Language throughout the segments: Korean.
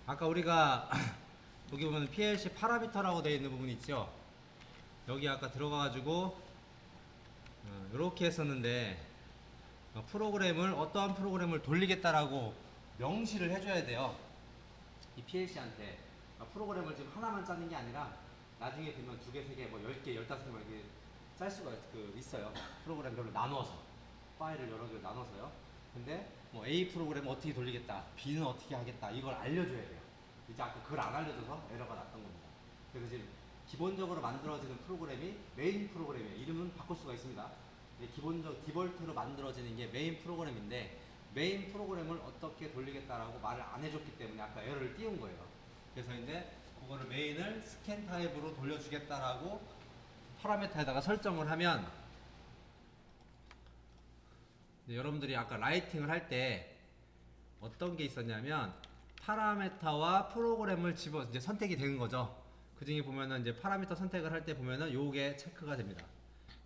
아까 우리가 여기 보면 PLC 파라미터라고 되어 있는 부분이 있죠. 여기 아까 들어가가지고 이렇게 했었는데 프로그램을 어떠한 프로그램을 돌리겠다라고 명시를 해줘야 돼요. 이 PLC한테 프로그램을 지금 하나만 짜는 게 아니라 나중에 되면 두 개, 세 개, 뭐 10개, 15개 뭐 이렇게 짤 수가 있어요. 프로그램별로 나누어서 파일을 여러 개로 나눠서요. 근데 뭐 A 프로그램 어떻게 돌리겠다, B는 어떻게 하겠다 이걸 알려줘야 돼요. 이제 아까 그걸 안 알려줘서 에러가 났던 겁니다. 그래서 지금 기본적으로 만들어지는 프로그램이 메인 프로그램이에요. 이름은 바꿀 수가 있습니다. 기본적 디볼트로 만들어지는 게 메인 프로그램인데 메인 프로그램을 어떻게 돌리겠다라고 말을 안 해줬기 때문에 아까 에러를 띄운 거예요. 그래서 이제 그거를 메인을 스캔 타입으로 돌려주겠다라고 파라미터에다가 설정을 하면 여러분들이 아까 라이팅을 할 때 어떤 게 있었냐면 파라미터와 프로그램을 이제 선택이 되는 거죠. 그 중에 보면은 이제 파라미터 선택을 할 때 보면은 요게 체크가 됩니다.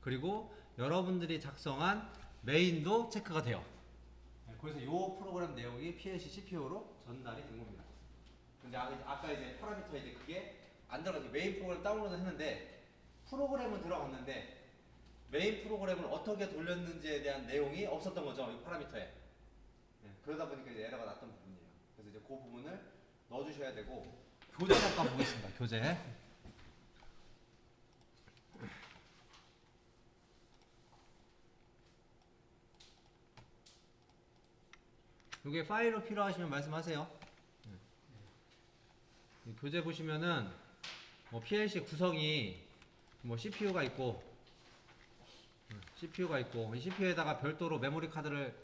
그리고 여러분들이 작성한 메인도 체크가 돼요. 그래서 요 프로그램 내용이 PLC CPU로 전달이 된 겁니다. 근데 아까 이제 파라미터 이제 그게 안 들어가서 메인 프로그램 다운로드 했는데 프로그램은 들어갔는데 메인 프로그램을 어떻게 돌렸는지에 대한 내용이 없었던 거죠. 이 파라미터에. 그러다 보니까 이제 에러가 났던 부분이에요. 그래서 이제 그 부분을 넣어주셔야 되고 교재 잠깐 보겠습니다. 교재. 이게 파일로 필요하시면 말씀하세요. 교재 보시면은 뭐 PLC 구성이 뭐 CPU가 있고 이 CPU에다가 별도로 메모리 카드를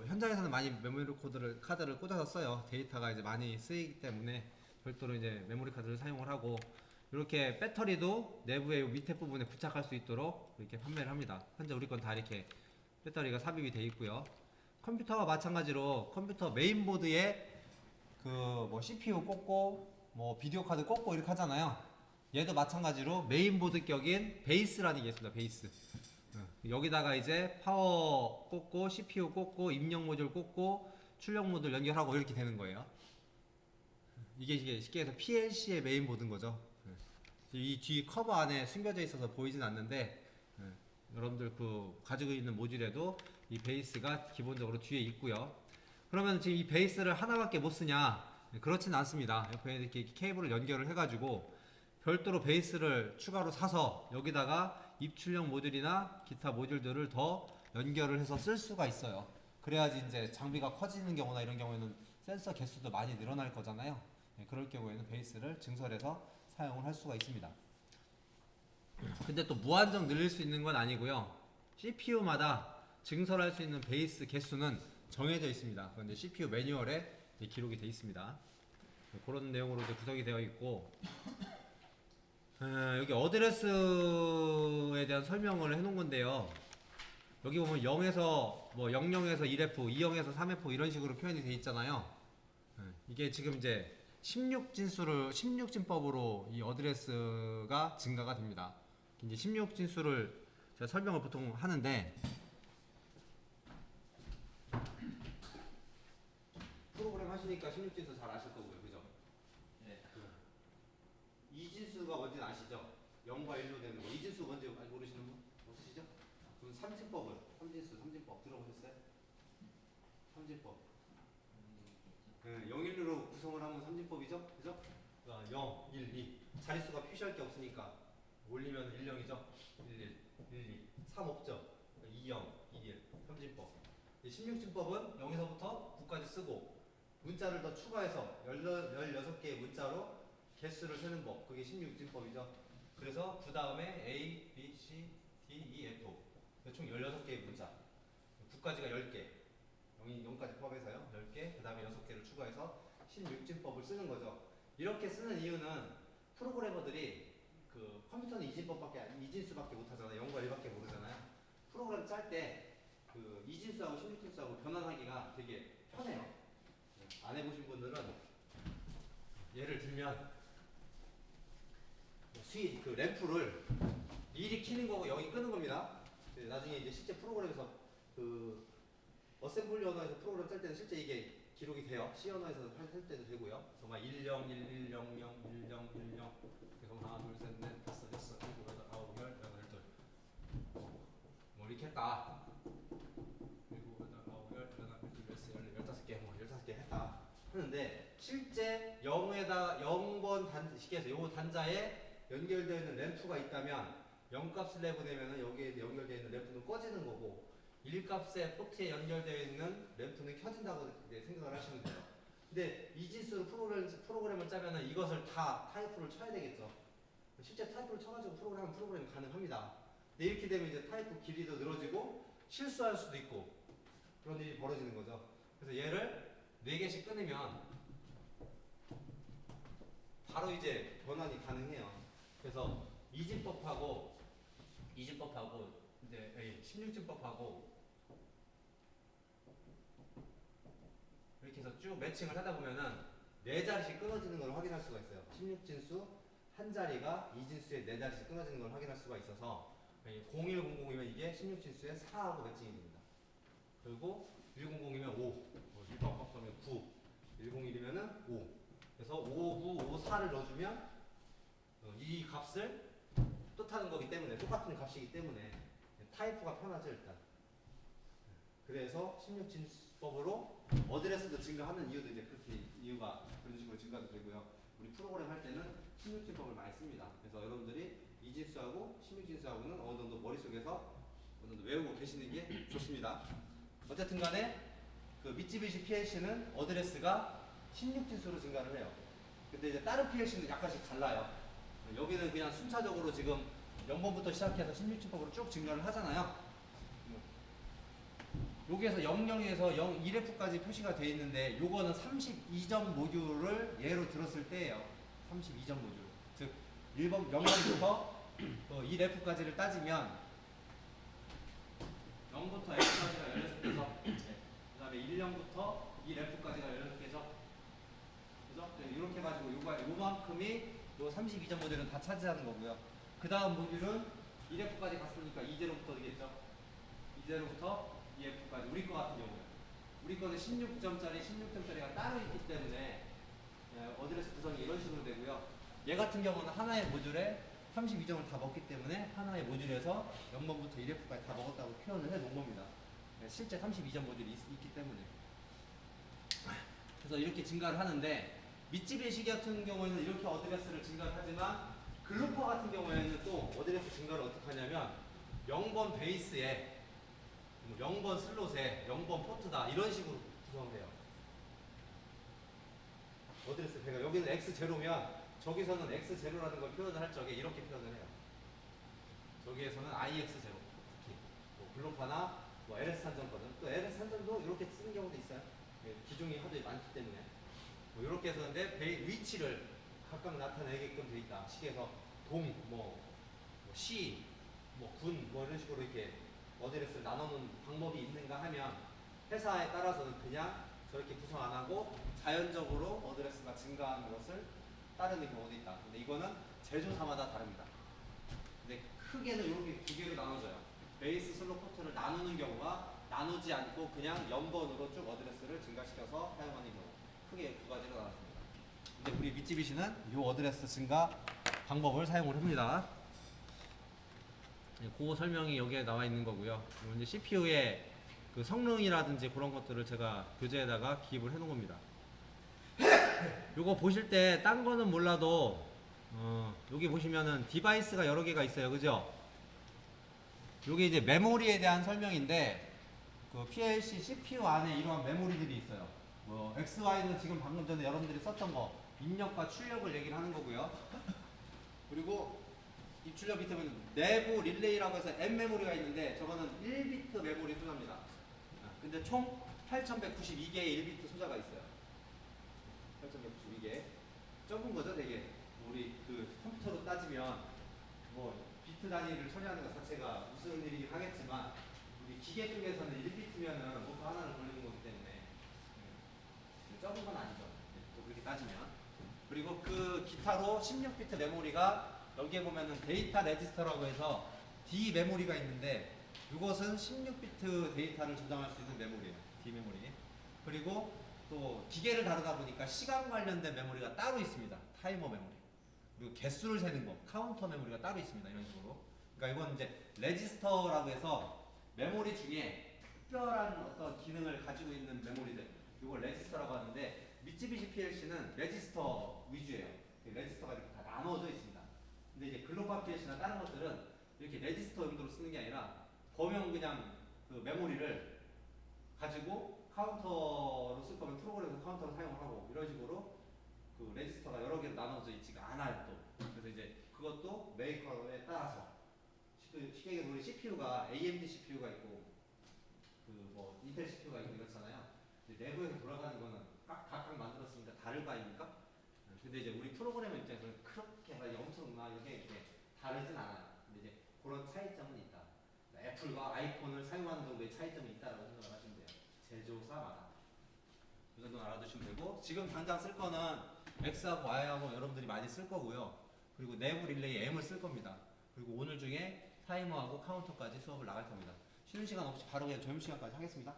현장에서는 많이 메모리 카드를 꽂아서 써요. 데이터가 이제 많이 쓰이기 때문에 별도로 이제 메모리 카드를 사용을 하고 이렇게 배터리도 내부의 밑에 부분에 부착할 수 있도록 이렇게 판매를 합니다. 현재 우리 건 다 이렇게 배터리가 삽입이 되어 있고요. 컴퓨터와 마찬가지로 컴퓨터 메인보드에 뭐 CPU 꽂고 뭐 비디오 카드 꽂고 이렇게 하잖아요. 얘도 마찬가지로 메인보드 격인 베이스라는 게 있습니다. 베이스. 여기다가 이제 파워 꽂고 CPU 꽂고 입력 모듈 꽂고 출력 모듈 연결하고 이렇게 되는 거예요. 이게 쉽게 해서 PLC의 메인보드인 거죠. 이 뒤 커버 안에 숨겨져 있어서 보이진 않는데 여러분들 가지고 있는 모듈에도 이 베이스가 기본적으로 뒤에 있고요. 그러면 지금 이 베이스를 하나밖에 못 쓰냐? 그렇진 않습니다. 옆에 이렇게 케이블을 연결을 해가지고 별도로 베이스를 추가로 사서 여기다가 입출력 모듈이나 기타 모듈들을 더 연결을 해서 쓸 수가 있어요. 그래야지 이제 장비가 커지는 경우나 이런 경우에는 센서 개수도 많이 늘어날 거잖아요. 그럴 경우에는 베이스를 증설해서 사용을 할 수가 있습니다. 근데 또 무한정 늘릴 수 있는 건 아니고요. CPU마다 증설할 수 있는 베이스 개수는 정해져 있습니다. 그런데 CPU 매뉴얼에 기록이 되어 있습니다. 그런 내용으로 이제 구성이 되어 있고 여기 어드레스에 대한 설명을 해놓은 건데요. 여기 보면 0에서 뭐 00에서 1F, 20에서 3F 이런 식으로 표현이 되어 있잖아요. 이게 지금 이제 16진법으로 이 어드레스가 증가가 됩니다. 이제 16진수를 제가 설명을 보통 하는데 프로그램 하시니까 16진수 잘 아실 거고요. 그죠? 네. 이진수가 뭔지 아시죠? 0과 1로 되는 거. 이진수 뭔지 모르시는 분? 없으시죠? 그럼 삼진법 들어보셨어요? 삼진법. 0, 1로 구성을 하면 삼진법이죠? 그죠? 0, 1, 2. 자릿수가 표시할 게 없으니까 올리면 1, 0이죠? 1, 1, 1, 2. 3 없죠? 2, 0, 2, 1. 삼진법. 16진법은 0에서부터 9까지 쓰고 문자를 더 추가해서 16개의 문자로 개수를 세는 법. 그게 16진법이죠. 그래서 그 다음에 A, B, C, D, E, F. 총 16개의 문자. 9까지가 10개. 0까지 포함해서요. 10개. 그 다음에 6개를 추가해서 16진법을 쓰는 거죠. 이렇게 쓰는 이유는 프로그래머들이 컴퓨터는 이진수밖에 못하잖아요. 0과 1밖에 모르잖아요. 프로그램 짤 때 이진수하고 16진수하고 변환하기가 되게 편해요. 안 해보신 분들은 예를 들면 램프를 미리 켜는 거고 여기 끄는 겁니다. 나중에 이제 실제 프로그램에서 어셈블리 언어에서 프로그램 짤 때는 실제 이게 기록이 돼요. C 언어에서 할 때도 되고요. 그래서 막 10, 1100, 1010 계속 하나, 둘, 셋, 넷, 다섯, 여섯, 일곱, 여덟, 아홉, 열, 열둘. 뭐 이렇게 했다. 일곱, 여덟, 아홉, 열, 열하나, 열둘, 열세, 열네, 15개, 뭐 15개 했다. 하는데 실제 0번 시계에서 요 단자에 연결되어 있는 램프가 있다면 0값을 내보내면은 여기에 연결되어 있는 램프는 꺼지는 거고 1값의 포트에 연결되어 있는 램프는 켜진다고 이제 생각을 하시면 돼요. 근데 이 진수로 프로그램을 짜면은 이것을 다 타이프를 쳐야 되겠죠. 실제 타이프를 쳐가지고 프로그램이 가능합니다. 근데 이렇게 되면 이제 타이프 길이도 늘어지고 실수할 수도 있고 그런 일이 벌어지는 거죠. 그래서 얘를 4개씩 끊으면 바로 이제 변환이 가능해요. 그래서 이진법하고 이제 16진법하고 이렇게 해서 쭉 매칭을 하다 보면은 4자리씩 끊어지는 걸 확인할 수가 있어요. 16진수 한 자리가 2진수의 4자리씩 끊어지는 걸 확인할 수가 있어서 0100이면 이게 16진수의 4하고 매칭이 됩니다. 그리고 100이면 5, 1번 9, 101이면은 5. 그래서 5, 9, 5, 4를 넣어주면 이 값을 뜻하는 거기 때문에 똑같은 값이기 때문에 타이프가 편하죠 일단. 그래서 16진수법으로 어드레스도 증가하는 이유도 이제 그렇게 이유가 그런 식으로 증가도 되고요. 우리 프로그램 할 때는 16진법을 많이 씁니다. 그래서 여러분들이 이진수하고 16진수하고는 어느 정도 머릿속에서 어느 정도 외우고 계시는 게 좋습니다. 어쨌든 간에 그 미쯔비시 PLC는 어드레스가 16진수로 증가를 해요. 근데 이제 다른 PLC는 약간씩 달라요. 여기는 그냥 순차적으로 지금 0번부터 시작해서 16진법으로 쭉 증가를 하잖아요. 여기에서 00에서 1F까지 표시가 되어 있는데 요거는 32점 모듈을 예로 들었을 때예요. 32점 모듈. 즉 1번 0번부터 1F까지를 따지면 0부터 F까지가 16개죠. 그 다음에 1년부터 1F까지가 16개죠. 그죠? 이렇게 해가지고 요만큼이 요 32점 모듈은 다 차지하는 거고요. 그 다음 모듈은 1F까지 갔으니까 2제로부터 되겠죠. 2제로부터 2F까지 우리 거 같은 경우는 우리 거는 16점짜리 16점짜리가 따로 있기 때문에 어드레스 구성이 이런 식으로 되고요. 얘 같은 경우는 하나의 모듈에 32점을 다 먹기 때문에 하나의 모듈에서 0번부터 1F까지 다 먹었다고 표현을 해 놓은 겁니다. 실제 32점 모듈이 있기 때문에. 그래서 이렇게 증가를 하는데 미쯔비시 같은 경우에는 이렇게 어드레스를 증가를 하지만 글로퍼 같은 경우에는 또 어드레스 증가를 어떻게 하냐면 0번 베이스에 0번 슬롯에 0번 포트다 이런 식으로 구성돼요. 어드레스 배가 여기는 X0면 저기서는 X0라는 걸 표현을 할 적에 이렇게 표현을 해요. 저기에서는 IX0 특히 뭐 글로파나 뭐 LS 산전거든. 또 LS 산전도 이렇게 쓰는 경우도 있어요. 기종이 하도 많기 때문에 뭐 이렇게 해서는데 위치를 각각 나타내게끔 돼 있다. 식에서 동, 시, 군, 이런 식으로 이렇게 어드레스를 나누는 방법이 있는가 하면 회사에 따라서는 그냥 저렇게 구성 안 하고 자연적으로 어드레스가 증가하는 것을 따르는 경우도 있다. 근데 이거는 제조사마다 다릅니다. 근데 크게는 이렇게 두 개로 나눠져요. 베이스 슬롯 포트를 나누는 경우가 나누지 않고 그냥 0번으로 쭉 어드레스를 증가시켜서 사용하는 경우 크게 두 가지로 나눴습니다. 근데 우리 미쯔비시는 이 어드레스 증가 방법을 사용을 합니다. 그 설명이 여기에 나와 있는 거고요. 이제 CPU의 그 성능이라든지 그런 것들을 제가 교재에다가 기입을 해 놓은 겁니다. 요거 보실 때 딴 거는 몰라도 여기 보시면은 디바이스가 여러 개가 있어요. 그죠? 요게 이제 메모리에 대한 설명인데 그 PLC CPU 안에 이러한 메모리들이 있어요. XY는 지금 방금 전에 여러분들이 썼던 거 입력과 출력을 얘기를 하는 거고요. 그리고 입출력 비트는 내부 릴레이라고 해서 M 메모리가 있는데 저거는 1비트 메모리 소자입니다. 근데 총 8192개의 1비트 소자가 있어요. 8192개. 적은 거죠, 되게. 우리 그 컴퓨터로 따지면 비트 단위를 처리하는 것 자체가 무슨 일이긴 하겠지만 우리 기계 쪽에서는 1비트면은 뭔가 하나를 돌리는 거기 때문에 적은 건 아니죠. 또 그렇게 따지면. 그리고 그 기타로 16비트 메모리가 여기에 보면은 데이터 레지스터라고 해서 D 메모리가 있는데 이것은 16비트 데이터를 저장할 수 있는 메모리예요. D 메모리. 그리고 또 기계를 다루다 보니까 시간 관련된 메모리가 따로 있습니다. 타이머 메모리. 그리고 개수를 세는 거, 카운터 메모리가 따로 있습니다. 이런 식으로. 그러니까 이건 이제 레지스터라고 해서 메모리 중에 특별한 어떤 기능을 가지고 있는 메모리들. 이걸 레지스터라고 하는데 미쯔비시 PLC는 레지스터 위주예요. 레지스터가 이렇게 다 나눠져 있습니다. 근데 이제 글로벌 PLC나 다른 것들은 이렇게 레지스터 용도로 쓰는 게 아니라 범용 그냥 그 메모리를 가지고 카운터로 쓸 거면 프로그램에서 카운터로 사용을 하고 이런 식으로 그 레지스터가 여러 개로 나눠져 있지가 않아요 또. 그래서 이제 그것도 메이커에 따라서 쉽게 얘기해서 우리 CPU가 AMD CPU가 있고 그 뭐 인텔 CPU가 있고 이렇잖아요. 내부에서 돌아가는 거는 각각 만들었으니까 다를 거 아닙니까? 근데 이제 우리 프로그래머 입장에서는 그렇게 엄청나게 이렇게 다르진 않아요. 근데 이제 그런 차이점은 있다. 애플과 아이폰을 사용하는 정도의 차이점이 있다라고 생각을 하시면 돼요. 제조사마다. 이 정도는 알아두시면 되고 지금 당장 쓸 거는 X하고 Y하고 여러분들이 많이 쓸 거고요. 그리고 내부 릴레이 M을 쓸 겁니다. 그리고 오늘 중에 타이머하고 카운터까지 수업을 나갈 겁니다. 쉬는 시간 없이 바로 그냥 점심시간까지 하겠습니다.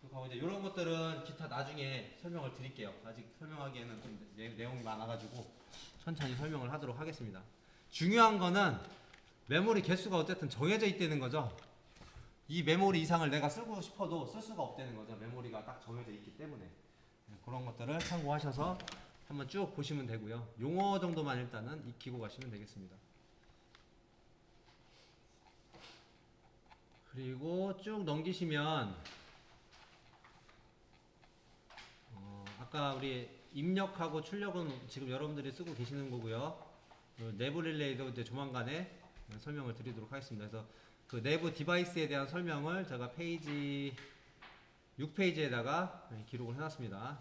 그리고 이제 이런 것들은 기타 나중에 설명을 드릴게요. 아직 설명하기에는 좀 내용이 많아가지고 천천히 설명을 하도록 하겠습니다. 중요한 거는 메모리 개수가 어쨌든 정해져 있다는 거죠. 이 메모리 이상을 내가 쓰고 싶어도 쓸 수가 없다는 거죠. 메모리가 딱 정해져 있기 때문에. 그런 것들을 참고하셔서 한번 쭉 보시면 되고요. 용어 정도만 일단은 익히고 가시면 되겠습니다. 그리고 쭉 넘기시면 아까 우리 입력하고 출력은 지금 여러분들이 쓰고 계시는 거고요. 내부 릴레이도 이제 조만간에 설명을 드리도록 하겠습니다. 그래서 그 내부 디바이스에 대한 설명을 제가 페이지 6페이지에다가 기록을 해놨습니다.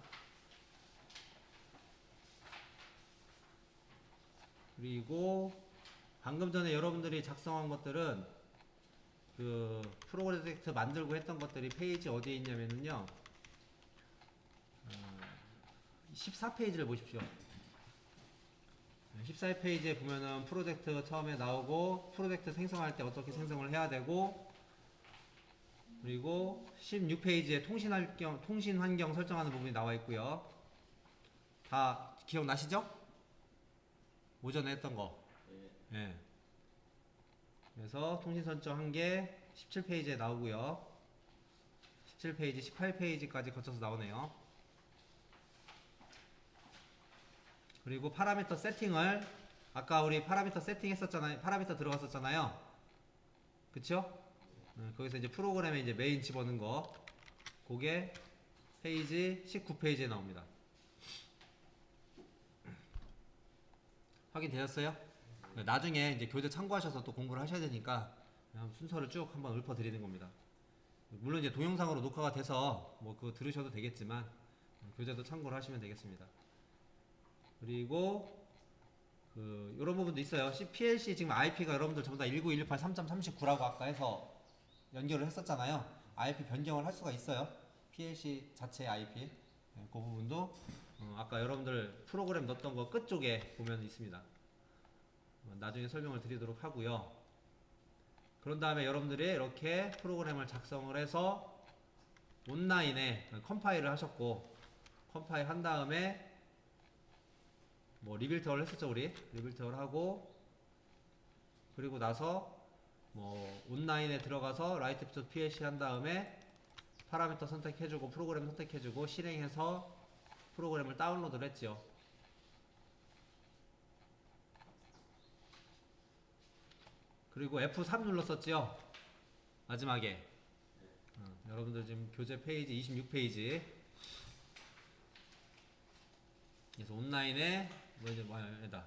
그리고 방금 전에 여러분들이 작성한 것들은 그 프로젝트 만들고 했던 것들이 페이지 어디에 있냐면요. 14페이지를 보십시오. 14페이지에 보면은 프로젝트 처음에 나오고 프로젝트 생성할 때 어떻게 생성을 해야 되고 그리고 16페이지에 통신 환경 설정하는 부분이 나와 있고요. 다 기억나시죠? 오전에 했던 거. 네. 그래서 통신 설정한 게 17페이지에 나오고요. 17페이지, 18페이지까지 거쳐서 나오네요. 그리고 파라미터 세팅을 아까 우리 파라미터 세팅 했었잖아요. 파라미터 들어갔었잖아요. 그쵸? 거기서 이제 프로그램에 이제 메인 집어넣은 거 그게 페이지 19페이지에 나옵니다. 확인되셨어요? 나중에 이제 교재 참고하셔서 또 공부를 하셔야 되니까 순서를 쭉 한번 읊어드리는 겁니다. 물론 이제 동영상으로 녹화가 돼서 뭐 그거 들으셔도 되겠지만 교재도 참고를 하시면 되겠습니다. 그리고 그 이런 부분도 있어요. PLC 지금 IP가 여러분들 전부 다 19118 3.39라고 아까 해서 연결을 했었잖아요. IP 변경을 할 수가 있어요. PLC 자체 IP. 그 부분도 아까 여러분들 프로그램 넣었던 거 끝쪽에 보면 있습니다. 나중에 설명을 드리도록 하고요. 그런 다음에 여러분들이 이렇게 프로그램을 작성을 해서 온라인에 컴파일을 하셨고 컴파일 한 다음에 뭐 리빌트를 했었죠. 우리 리빌트를 하고 그리고 나서 뭐 온라인에 들어가서 라이트 투 PLC 한 다음에 파라미터 선택해주고 프로그램 선택해주고 실행해서 프로그램을 다운로드를 했죠. 그리고 F3 눌렀었죠. 마지막에 여러분들 지금 교재 페이지 26페이지 그래서 온라인에 뭐다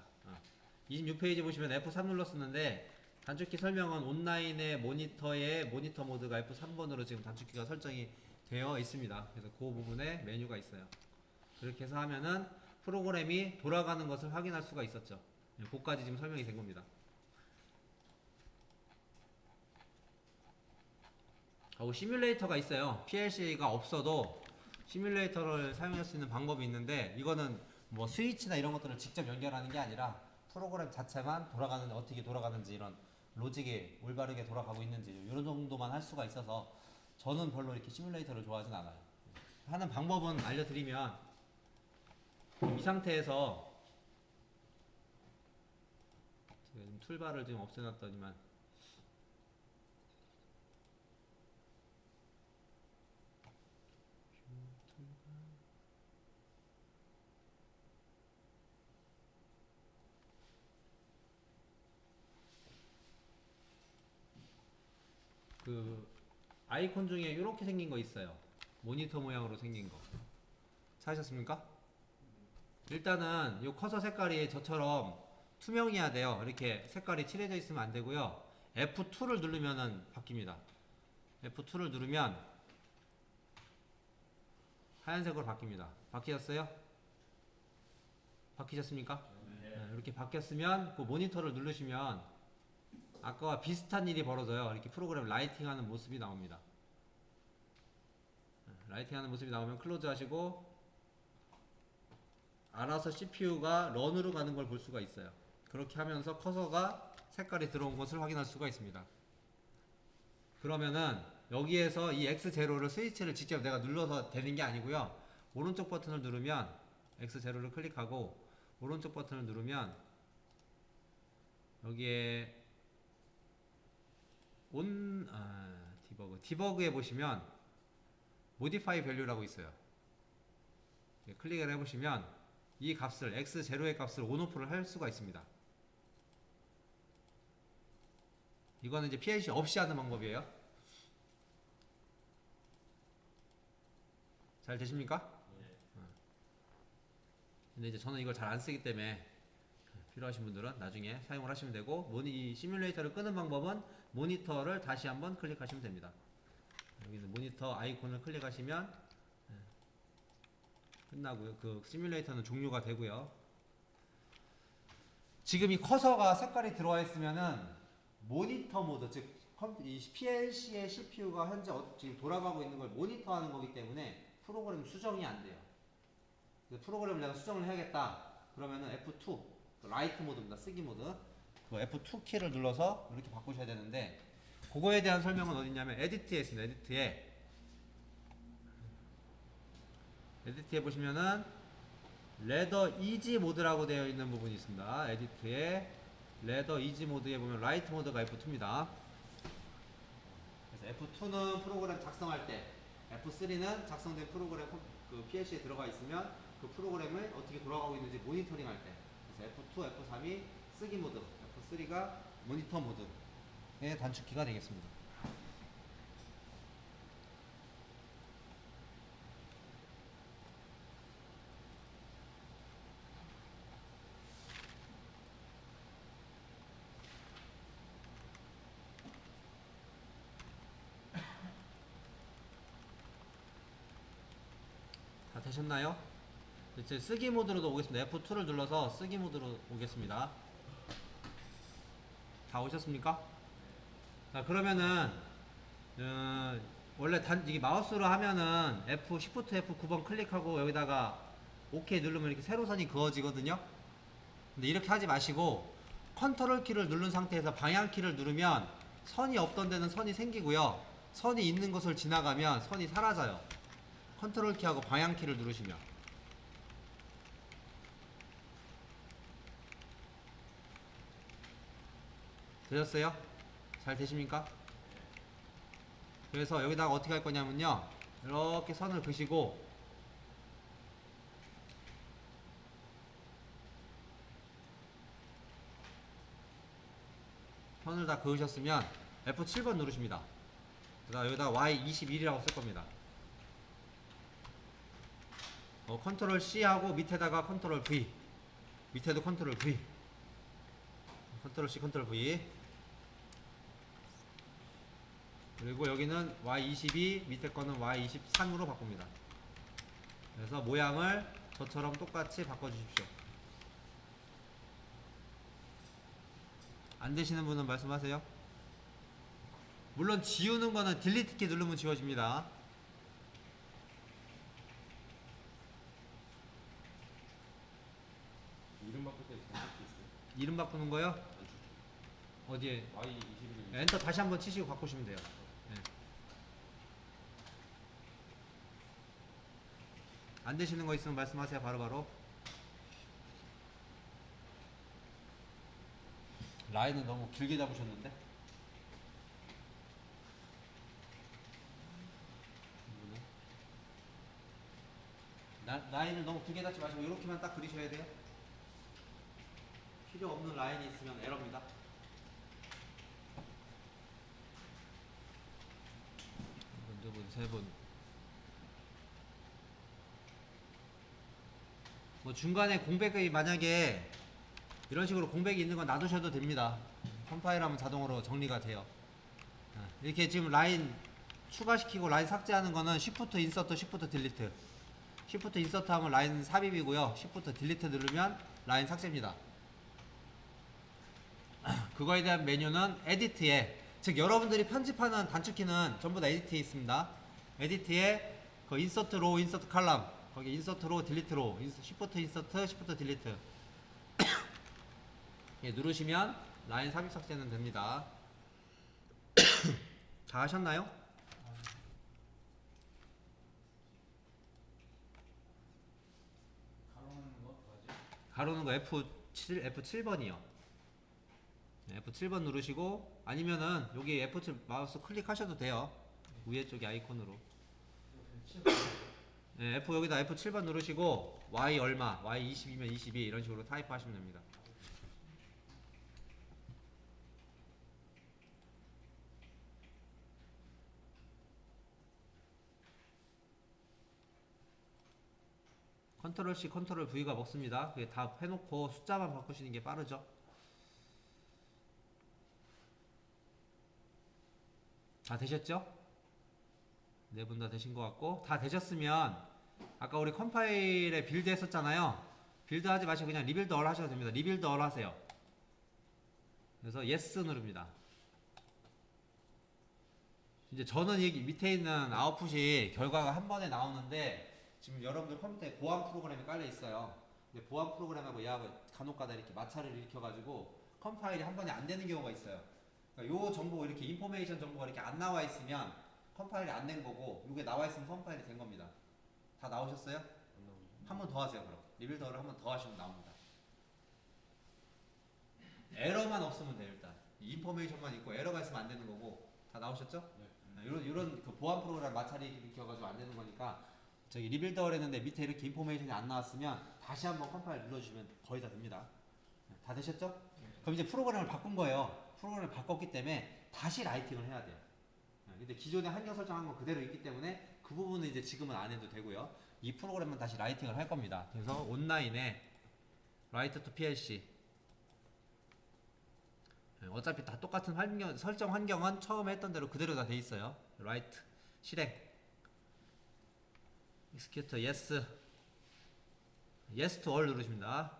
26페이지 보시면 F3 눌렀었는데 단축키 설명은 온라인의 모니터의 모니터 모드가 F3번으로 지금 단축키가 설정이 되어 있습니다. 그래서 그 부분에 메뉴가 있어요. 그렇게 해서 하면은 프로그램이 돌아가는 것을 확인할 수가 있었죠. 그까지 지금 설명이 된 겁니다. 하고 시뮬레이터가 있어요. PLC가 없어도 시뮬레이터를 사용할 수 있는 방법이 있는데 이거는 뭐 스위치나 이런 것들을 직접 연결하는 게 아니라 프로그램 자체만 돌아가는 어떻게 돌아가는지 이런 로직이 올바르게 돌아가고 있는지 이런 정도만 할 수가 있어서 저는 별로 이렇게 시뮬레이터를 좋아하진 않아요. 하는 방법은 알려드리면 이 상태에서 지금 툴바를 지금 없애놨더니만 그 아이콘 중에 이렇게 생긴 거 있어요. 모니터 모양으로 생긴 거 찾으셨습니까? 일단은 이 커서 색깔이 저처럼 투명해야 돼요. 이렇게 색깔이 칠해져 있으면 안 되고요. F2를 누르면은 바뀝니다. F2를 누르면 하얀색으로 바뀝니다. 바뀌었어요? 바뀌셨습니까? 네, 이렇게 바뀌었으면 그 모니터를 누르시면 아까와 비슷한 일이 벌어져요. 이렇게 프로그램 라이팅하는 모습이 나옵니다. 라이팅하는 모습이 나오면 클로즈 하시고 알아서 CPU가 런으로 가는 걸 볼 수가 있어요. 그렇게 하면서 커서가 색깔이 들어온 것을 확인할 수가 있습니다. 그러면은 여기에서 이 X0를 스위치를 직접 내가 눌러서 되는 게 아니고요. 오른쪽 버튼을 누르면 X0를 클릭하고 오른쪽 버튼을 누르면 여기에 디버그에 보시면 modify value라고 있어요. 클릭을 해보시면 이 값을 X0의 값을 온오프를 할 수가 있습니다. 이거는 이제 PLC 없이 하는 방법이에요. 잘 되십니까? 근데 이제 저는 이걸 잘 안 쓰기 때문에 필요하신 분들은 나중에 사용을 하시면 되고, 이 시뮬레이터를 끄는 방법은 모니터를 다시 한번 클릭하시면 됩니다. 여기는 모니터 아이콘을 클릭하시면 끝나고요. 그 시뮬레이터는 종료가 되고요. 지금 이 커서가 색깔이 들어와 있으면은 모니터 모드, 즉 이 PLC의 CPU가 현재 지금 돌아가고 있는 걸 모니터하는 거기 때문에 프로그램 수정이 안 돼요. 프로그램을 내가 수정을 해야겠다. 그러면은 F2, 라이트 모드입니다. 쓰기 모드. 그 F2 키를 눌러서 이렇게 바꾸셔야 되는데, 그거에 대한 설명은 어디냐면 에디트에 있습니다. 에디트에 보시면은 레더 이지 모드라고 되어 있는 부분이 있습니다. 에디트에 레더 이지 모드에 보면 라이트 모드가 F2입니다. 그래서 F2는 프로그램 작성할 때, F3는 작성된 프로그램 그 PLC에 들어가 있으면 그 프로그램을 어떻게 돌아가고 있는지 모니터링 할 때. 그래서 F2, F3이 쓰기 모드, F3가 모니터 모드의 단축키가 되겠습니다. 다 되셨나요? 이제 쓰기 모드로도 오겠습니다. F2를 눌러서 쓰기 모드로 오겠습니다. 다 오셨습니까? 자, 그러면은 원래 이게 마우스로 하면은 Shift F9번 클릭하고 여기다가 OK 누르면 이렇게 세로선이 그어지거든요. 근데 이렇게 하지 마시고 컨트롤 키를 누른 상태에서 방향 키를 누르면 선이 없던 데는 선이 생기고요. 선이 있는 곳을 지나가면 선이 사라져요. 컨트롤 키하고 방향 키를 누르시면. 되셨어요? 잘 되십니까? 그래서 여기다가 어떻게 할 거냐면요, 이렇게 선을 그시고 선을 다 그으셨으면 F7번 누르십니다. 그다음 여기다가 Y21이라고 쓸 겁니다. 컨트롤 C 하고 밑에다가 컨트롤 V, 밑에도 컨트롤 V, 컨트롤 C, 컨트롤 V. 그리고 여기는 Y22, 밑에 거는 Y23으로 바꿉니다. 그래서 모양을 저처럼 똑같이 바꿔주십시오. 안 되시는 분은 말씀하세요. 물론 지우는 거는 딜리트 키 누르면 지워집니다. 이름 바꿀 때 잘할 수 있어요? 이름 바꾸는 거요? 어디에? Y21. 엔터 다시 한번 치시고 바꾸시면 돼요. 네. 안 되시는 거 있으면 말씀하세요. 바로바로. 라인은 너무 길게 잡으셨는데. 라인을 너무 길게 잡지 마시고 이렇게만 딱 그리셔야 돼요. 필요 없는 라인이 있으면 에러입니다. 한 분, 두 분, 세 분. 뭐 중간에 공백이 만약에 이런 식으로 공백이 있는 건 놔두셔도 됩니다. 컴파일 하면 자동으로 정리가 돼요. 이렇게 지금 라인 추가시키고 라인 삭제하는 거는 Shift 인서트, Shift 딜리트. Shift 인서트 하면 라인 삽입이고요. Shift 딜리트 누르면 라인 삭제입니다. 그거에 대한 메뉴는 에디트에, 즉 여러분들이 편집하는 단축키는 전부 다 에디트에 있습니다. 에디트에 그 인서트 로, 인서트 칼럼, 거기 인서트 로, 딜리트 로, Shift 인서트, Shift 딜리트 예, 누르시면 라인 삽입 삭제는 됩니다. 다 하셨나요? 가로는 거 맞죠? 가로는 거 F7번이요. F7번 누르시고 아니면은 여기 F7 마우스 클릭하셔도 돼요. 위에 쪽에 아이콘으로. 네, F 여기다 F7번 누르시고 Y 얼마, Y 20이면 22 이런 식으로 타입하시면 됩니다. 컨트롤 C, 컨트롤 V가 먹습니다. 그게 다 해놓고 숫자만 바꾸시는 게 빠르죠. 다 되셨죠? 네 분 다 되신 것 같고, 다 되셨으면 아까 우리 컴파일에 빌드 했었잖아요. 빌드 하지 마시고 그냥 리빌드 얼 하셔도 됩니다. 리빌드 얼 하세요. 그래서 yes 누릅니다. 이제 저는 여기 밑에 있는 아웃풋이 결과가 한 번에 나오는데 지금 여러분들 컴퓨터에 보안 프로그램이 깔려 있어요. 근데 보안 프로그램하고 얘하고 간혹가다 이렇게 마찰을 일으켜가지고 컴파일이 한 번에 안 되는 경우가 있어요. 그러니까 요 정보 이렇게 인포메이션 정보가 이렇게 안 나와 있으면 컴파일이 안 된 거고, 요게 나와 있으면 컴파일이 된 겁니다. 다 나오셨어요? 한 번 더 하세요. 그럼 리빌더를 한 번 더 하시면 나옵니다. 에러만 없으면 돼요. 일단 인포메이션만 있고 에러가 있으면 안 되는 거고. 다 나오셨죠? 네. 이런 그 보안 프로그램 마찰이 일으켜가지고 안 되는 거니까 저기 리빌더를 했는데 밑에 이렇게 인포메이션이 안 나왔으면 다시 한번 컴파일 눌러주시면 거의 다 됩니다. 다 되셨죠? 네. 그럼 이제 프로그램을 바꾼 거예요. 프로그램을 바꿨기 때문에 다시 라이팅을 해야 돼요. 근데 기존에 환경 설정한 건 그대로 있기 때문에 그 부분은 이제 지금은 안 해도 되고요. 이 프로그램은 다시 라이팅을 할 겁니다. 그래서 온라인에 라이트 투 PLC, 어차피 다 똑같은 설정 환경은 처음에 했던 대로 그대로 다 돼 있어요. 라이트 실행, execute yes, yes to all 누르십니다.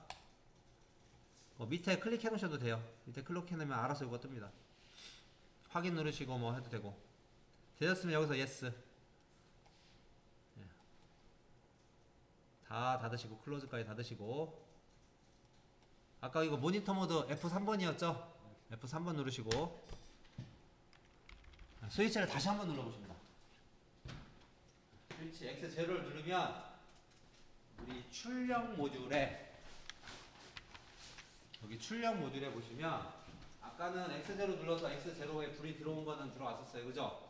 밑에 클릭해 놓으셔도 돼요. 밑에 클릭해 놓으면 알아서 이거 뜹니다. 확인 누르시고 뭐 해도 되고. 되셨으면 여기서 yes. 다 닫으시고 클로즈까지 닫으시고. 아까 이거 모니터 모드 F3번이었죠? F3번 누르시고 스위치를 다시 한번 눌러보십니다. 스위치 X0를 누르면 우리 출력 모듈에, 여기 출력 모듈에 보시면 아까는 X0 눌러서 X0에 불이 들어온 거는 들어왔었어요. 그죠?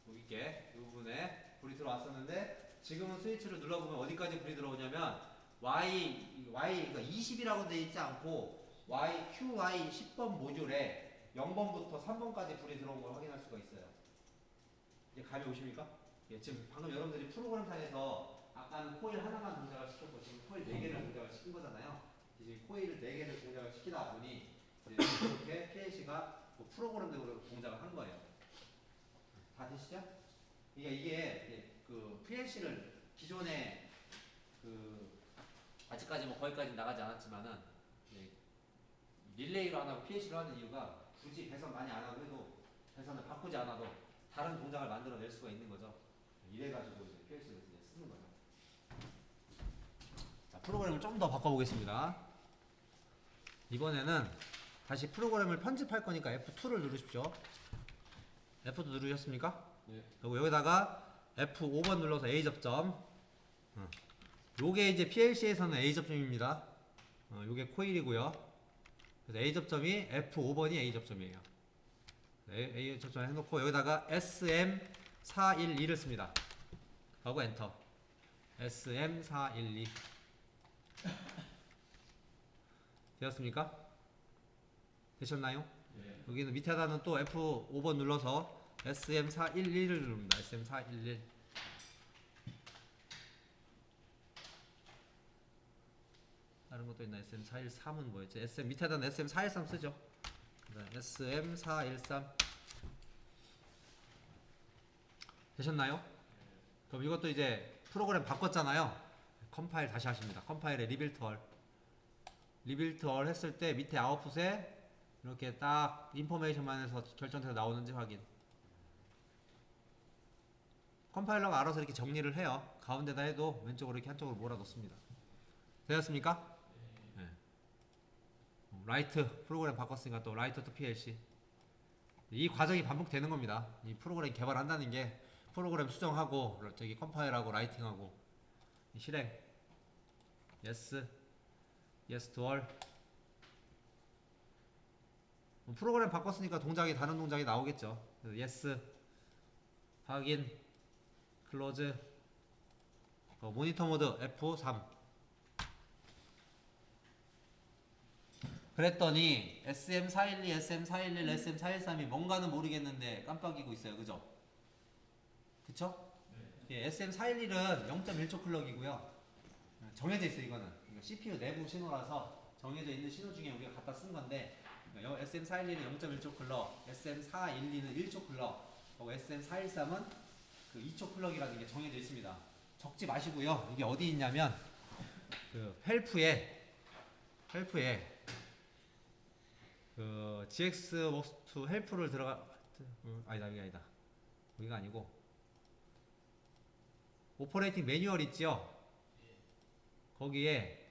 여기 있게 이 부분에 불이 들어왔었는데 지금은 스위치를 눌러보면 어디까지 불이 들어오냐면 그러니까 20이라고 되어 있지 않고 QY 10번 모듈에 0번부터 3번까지 불이 들어온 걸 확인할 수가 있어요. 이제 감이 오십니까? 예, 지금 방금 여러분들이 프로그램상에서 아까는 코일 하나만 동작을 시켰고 지금 코일 4개를 동작을 시킨 거잖아요. 지금 코일 4개를 동작을 시키다 보니 이렇게 PLC가 프로그램적으로 동작을 한 거예요. 다 되시죠? 이게 그 PLC를 기존에 그 아직까지 뭐 거기까지 나가지 않았지만은 릴레이로 안 하고 PLC로 하는 이유가 굳이 배선 많이 안 하고 해도 배선을 바꾸지 않아도 다른 동작을 만들어낼 수가 있는 거죠. 이래가지고 이제 PLC를 이제 쓰는 거죠. 자, 프로그램을 좀 더 바꿔보겠습니다. 이번에는 다시 프로그램을 편집할 거니까 F2를 누르십시오. F2 누르셨습니까? 네. 그리고 여기다가 F5번 눌러서 A 접점, 요게 이제 PLC에서는 A 접점입니다. 요게 코일이고요. 그래서 A 접점이 F5번이 A 접점이에요. A 접점 해놓고 여기다가 SM412를 씁니다. 하고 엔터. SM412 되었습니까? 되셨나요? 네. 여기는 밑에다는 또 F5번 눌러서 SM411을 누릅니다. SM411 다른 것도 있나? SM413은 뭐였지? 밑에다는 SM413 쓰죠. SM413 되셨나요? 그럼 이것도 이제 프로그램 바꿨잖아요. 컴파일 다시 하십니다. 컴파일에 리빌트 얼 했을 때 밑에 아웃풋에 이렇게 딱 인포메이션만 해서 결정돼서 나오는지 확인. 컴파일러가 알아서 이렇게 정리를 해요. 가운데다 해도 왼쪽으로 이렇게 한쪽으로 몰아넣습니다. 되었습니까? 네. 라이트 프로그램 바꿨으니까 또 라이트 투 PLC. 이 과정이 반복되는 겁니다. 이 프로그램 개발한다는 게 프로그램 수정하고 저기 컴파일하고 라이팅하고 실행 yes to all. 프로그램 바꿨으니까 동작이 다른 동작이 나오겠죠. yes 확인 클로즈 모니터 모드 F3 그랬더니 SM412, SM411, SM413이 뭔가는 모르겠는데 깜빡이고 있어요. 그죠? 그쵸? 네. 예, SM411은 0.1초 클럭이고요. 정해져 있어요. 이거는 CPU 내부 신호라서 정해져 있는 신호 중에 우리가 갖다 쓴 건데 SM411은 0.1초 클럭, SM412는 1초 클럭, SM413은 그 2초 클럭이라는 게 정해져 있습니다. 적지 마시고요. 이게 어디 있냐면 그 헬프에 그 GXworks2 헬프를 아니다 여기 아니다. 여기가 아니고 오퍼레이팅 매뉴얼 있죠? 거기에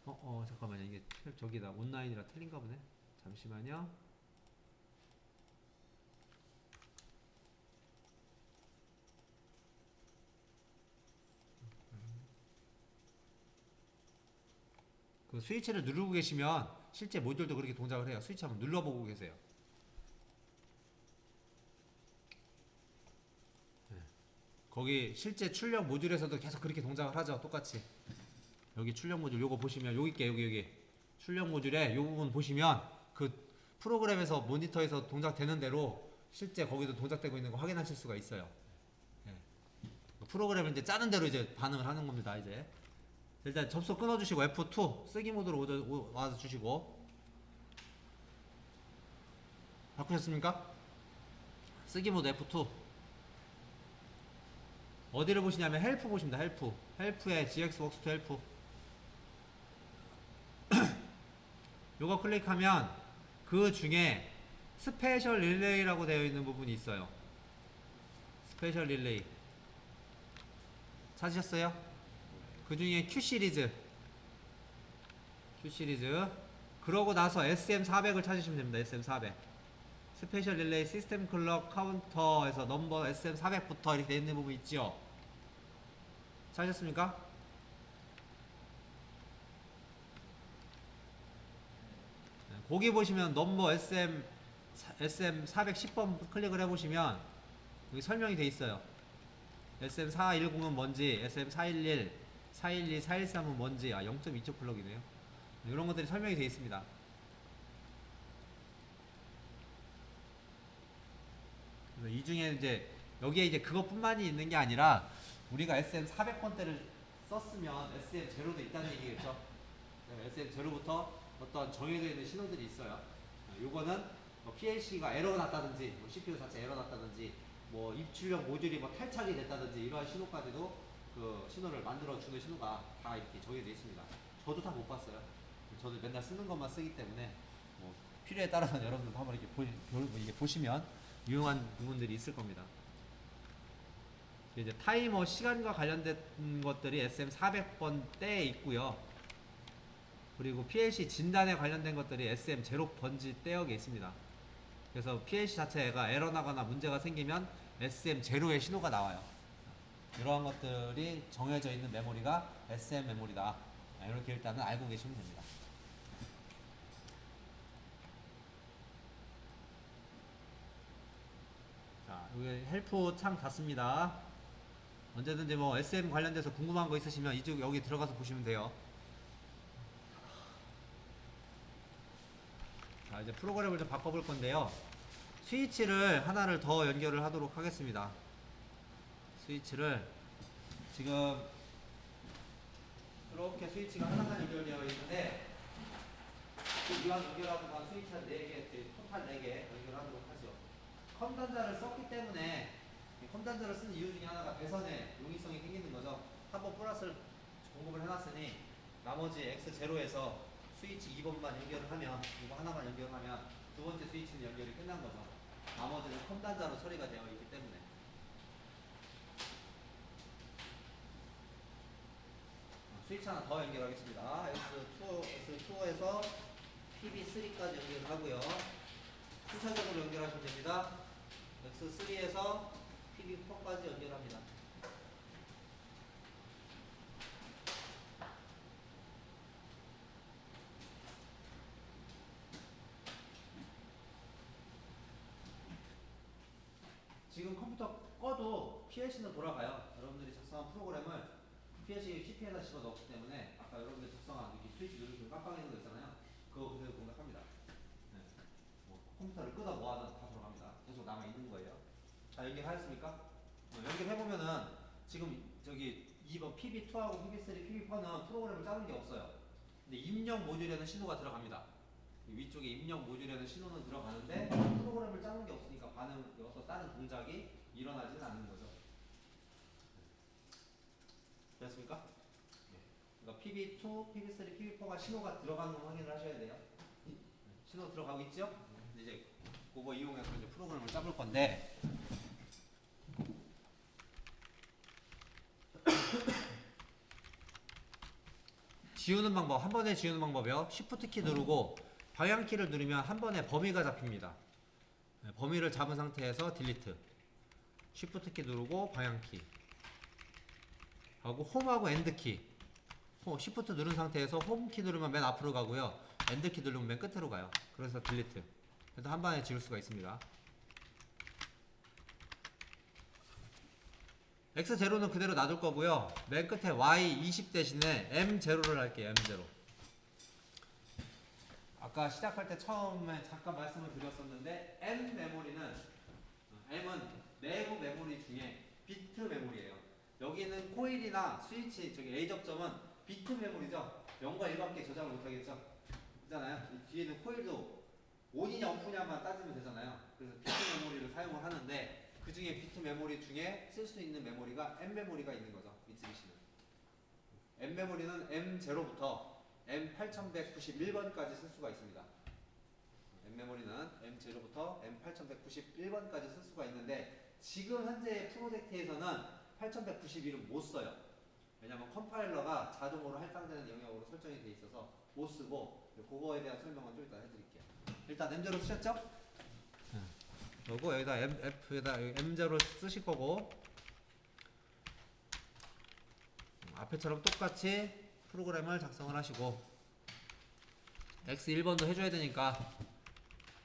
잠깐만요. 이게 저기다 온라인이라 틀린가 보네. 잠시만요. 그 스위치를 누르고 계시면 실제 모듈도 그렇게 동작을 해요. 스위치 한번 눌러보고 계세요. 네. 거기 실제 출력 모듈에서도 계속 그렇게 동작을 하죠. 똑같이. 여기 출력 모듈 요거 보시면 여기 있게 여기 출력 모듈에 요 부분 보시면 그 프로그램에서 모니터에서 동작되는 대로 실제 거기도 동작되고 있는 거 확인하실 수가 있어요. 네. 프로그램을 이제 짜는 대로 이제 반응을 하는 겁니다. 이제 일단 접속 끊어주시고 F2 쓰기 모드로 와서 주시고 바꾸셨습니까? 쓰기 모드 F2 어디를 보시냐면 헬프 보십니다. 헬프에 GXworks2 헬프 요거 클릭하면 그 중에 스페셜 릴레이라고 되어 있는 부분이 있어요. 스페셜 릴레이 찾으셨어요? 그 중에 Q 시리즈 그러고 나서 SM400을 찾으시면 됩니다. SM400 스페셜 릴레이 시스템 클럭 카운터에서 넘버 SM400부터 이렇게 되어 있는 부분 있죠? 찾으셨습니까? 거기 보시면 넘버 SM410번 클릭을 해보시면 여기 설명이 돼 있어요. SM410은 뭔지, SM411, 412, 413은 뭔지, 0.2초 클럭이네요. 이런 것들이 설명이 돼 있습니다. 그래서 이 중에 이제 여기에 이제 그것뿐만이 있는 게 아니라 우리가 SM400번대를 썼으면 SM0도 있다는 얘기겠죠. SM0부터 어떤 정해져 있는 신호들이 있어요. 요거는 뭐 PLC가 에러 났다든지, 뭐 CPU 자체 에러 났다든지, 뭐 입출력 모듈이 뭐 탈착이 됐다든지 이러한 신호까지도 그 신호를 만들어 주는 신호가 다 이렇게 정해져 있습니다. 저도 다 못 봤어요. 저도 맨날 쓰는 것만 쓰기 때문에 뭐 필요에 따라서는 여러분들도 한번 이렇게 보시면 유용한 부분들이 있을 겁니다. 이제 타이머 시간과 관련된 것들이 SM400번대에 있고요. 그리고 PLC 진단에 관련된 것들이 SM0 번지 떼역에 있습니다. 그래서 PLC 자체가 에러 나거나 문제가 생기면 SM0의 신호가 나와요. 이러한 것들이 정해져 있는 메모리가 SM 메모리다. 이렇게 일단은 알고 계시면 됩니다. 자, 여기 헬프 창 닫습니다. 언제든지 뭐 SM 관련돼서 궁금한 거 있으시면 이쪽 여기 들어가서 보시면 돼요. 자, 이제 프로그램을 좀 바꿔볼 건데요. 스위치를 하나를 더 연결을 하도록 하겠습니다. 스위치를 지금 이렇게 스위치가 하나만 연결되어 있는데 그 이왕 연결하고만 스위치 한 4개, 토탈 4개 연결하도록 하죠. 컴단자를 썼기 때문에 이 컴단자를 쓰는 이유 중에 하나가 배선에 용이성이 생기는 거죠. 한번 플러스를 공급을 해놨으니 나머지 X0에서 스위치 2번만 연결을 하면 이거 하나만 연결하면 두 번째 스위치는 연결이 끝난 거죠. 나머지는 컴단자로 처리가 되어 있기 때문에. 스위치 하나 더 연결하겠습니다. S2에서 PB3까지 연결을 하고요. 순차적으로 연결하시면 됩니다. X3에서 PB4까지 연결합니다. 지금 컴퓨터 꺼도 PLC는 돌아가요. 여러분들이 작성한 프로그램을 PLC CPU에다 집어넣었기 때문에 아까 여러분들이 작성한 이렇게 스위치 누르시면 깜빡이는 거 있잖아요. 그거 그대로 공략합니다. 네. 뭐 컴퓨터를 끄다 뭐하든 다 돌아갑니다. 계속 남아있는 거예요. 자, 연결하였습니까? 연결해보면은 지금 저기 2번 PB2하고 PB3, PB4는 프로그램을 짜는 게 없어요. 근데 입력 모듈에는 신호가 들어갑니다. 위쪽에 입력 모듈에는 신호는 들어가는데 프로그램을 짜는 게 없으니까 반응이어서 다른 동작이 일어나지는 않는 거죠. 됐습니까? 그러니까 PB2, PB3, PB4가 신호가 들어가는 걸 확인을 하셔야 돼요. 신호 들어가고 있죠? 이제 그거 이용해서 이제 프로그램을 짜볼 건데 지우는 방법, 한 번에 지우는 방법이요. Shift 키 누르고 방향키를 누르면 한 번에 범위가 잡힙니다. 범위를 잡은 상태에서 딜리트. Shift 키 누르고 방향키. 하고 홈하고 엔드키. Shift 누른 상태에서 홈키 누르면 맨 앞으로 가고요. 엔드키 누르면 맨 끝으로 가요. 그래서 딜리트. 그래서 한 번에 지울 수가 있습니다. X0는 그대로 놔둘 거고요. 맨 끝에 Y20 대신에 M0를 할게요. M0. 아까 시작할 때 처음에 잠깐 말씀을 드렸었는데 M 메모리는 M은 내부 메모리 중에 비트 메모리예요. 여기는 코일이나 스위치 저기 A 접점은 비트 메모리죠. 0과 1밖에 저장을 못하겠죠. 있잖아요. 이 뒤에는 코일도 온이냐 오프냐만 따지면 되잖아요. 그래서 비트 메모리를 사용을 하는데 그 중에 비트 메모리 중에 쓸 수 있는 메모리가 M 메모리가 있는 거죠. 미쓰비시는. M 메모리는 M0부터 M8191번까지 쓸 수가 있습니다. M 메모리는 M0부터 M8191번까지 쓸 수가 있는데 지금 현재 프로젝트에서는 8191은 못 써요. 왜냐면 컴파일러가 자동으로 할당되는 영역으로 설정이 돼 있어서 못 쓰고 그거에 대한 설명은 좀 이따 해드릴게요. 일단 M0 쓰셨죠? 그리고 여기다 F에다 M0를 쓰실 거고 앞에처럼 똑같이 프로그램을 작성을 하시고 X1번도 해줘야 되니까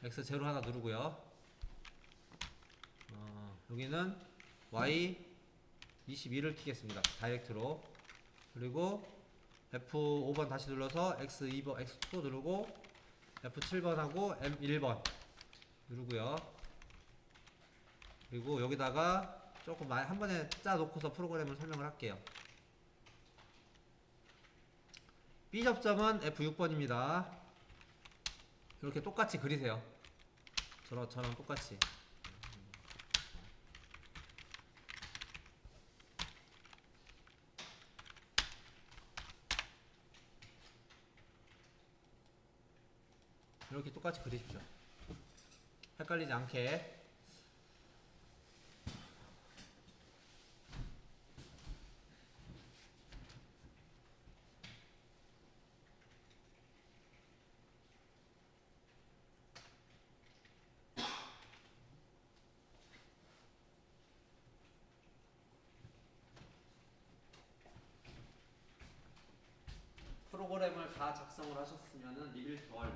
X0 하나 누르고요. 여기는 Y22를 키겠습니다. 다이렉트로. 그리고 F5번 다시 눌러서 X2번, X2 누르고 F7번하고 M1번 누르고요. 그리고 여기다가 조금 한 번에 짜놓고서 프로그램을 설명을 할게요. B 접점은 F6번입니다. 이렇게 똑같이 그리세요. 저랑 똑같이. 이렇게 똑같이 그리십시오. 헷갈리지 않게. 프로그램을 다 작성을 하셨으면은 리빌트 얼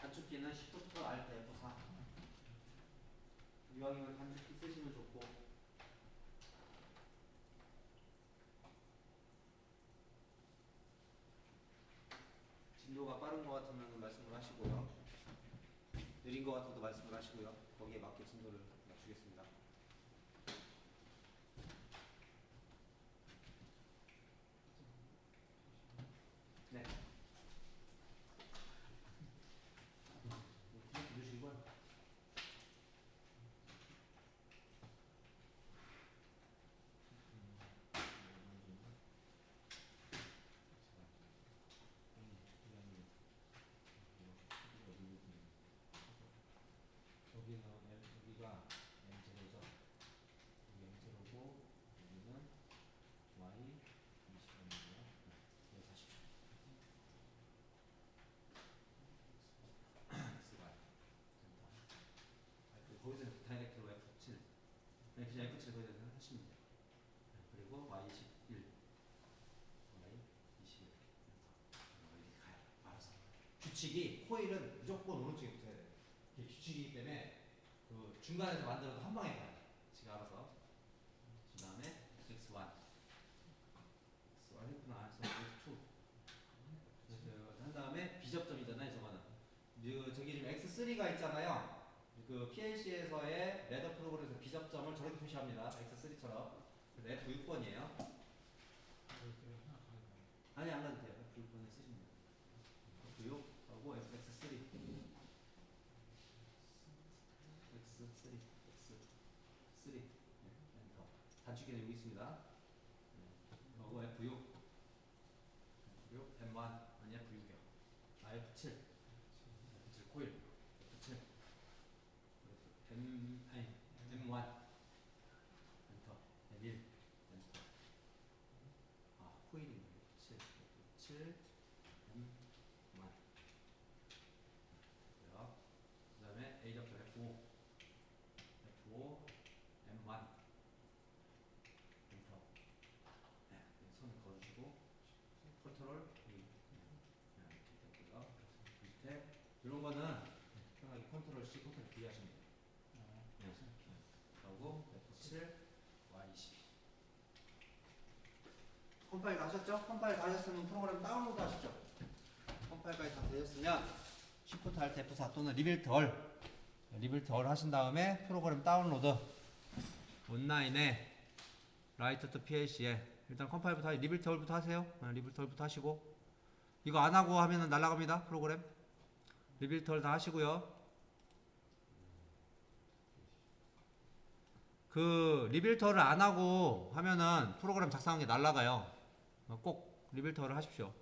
단축키는 Shift Alt F4 이왕이면 단축키 쓰시면 좋고 진도가 빠른 것 같으면 말씀을 하시고요. 느린 것 같아도 말씀을 하시고요. 거기에 맞게 진도를 맞추겠습니다. 네. 누르시고요. 여기가 M0죠. 여기 M0고 여기는 Y20입니다. 네, 가십시오. X가 거기서 다이렉트로 F7 그냥 F7 거기다 하시면 돼요. 그리고 Y21 Y21 이렇게 가요. 알아서 규칙이 코일은 무조건 오른쪽에 붙어야 돼요. 이게 규칙이기 때문에 그 중간에서 만들어도 한 방에 가요. 지가 알아서. 그 다음에 X1 X1 했구나. X2 한 다음에 비접점이잖아요. 저거는 저기 지금 X3가 있잖아요. 그 PLC에서의 레더 프로그램에서 비접점을 저렇게 표시합니다. X3처럼. 그래서 F6번이에요. 아니 안 가도 돼요. F6번에 쓰시면 돼요. F6 하고 X3 X3 X3 엔터. 단축키는 여기 있습니다. 하고 F6 F6 M1 아니 F6이요. F7 F7 코일 F7 M1 엔터 M1 엔터. 코일이 F7 F7 M1 그 다음에 A 접점 F5 F5 M1 엔터. 네, 손을 걸어주시고 컨트롤 V 이렇게 됐고요. 밑에 이런 거는 편하게 컨트롤 C, 컨트롤 V 하시면 돼요. 네, 그리고 F7 Y20 컴파일 다 하셨죠? 컴파일 다 하셨으면 프로그램 다운로드 하시죠. 컴파일까지 다 되셨으면 Shift Alt F4 또는 리빌트 얼 하신 다음에 프로그램 다운로드 온라인에 라이트 투 PLC에 일단 컴파일부터 리빌트 얼부터 하세요. 리빌트 얼부터 하시고 이거 안 하고 하면은 날아갑니다. 프로그램 리빌트 얼 다 하시고요. 그 리빌트 얼을 안 하고 하면은 프로그램 작성한 게 날아가요. 꼭 리빌트 얼을 하십시오.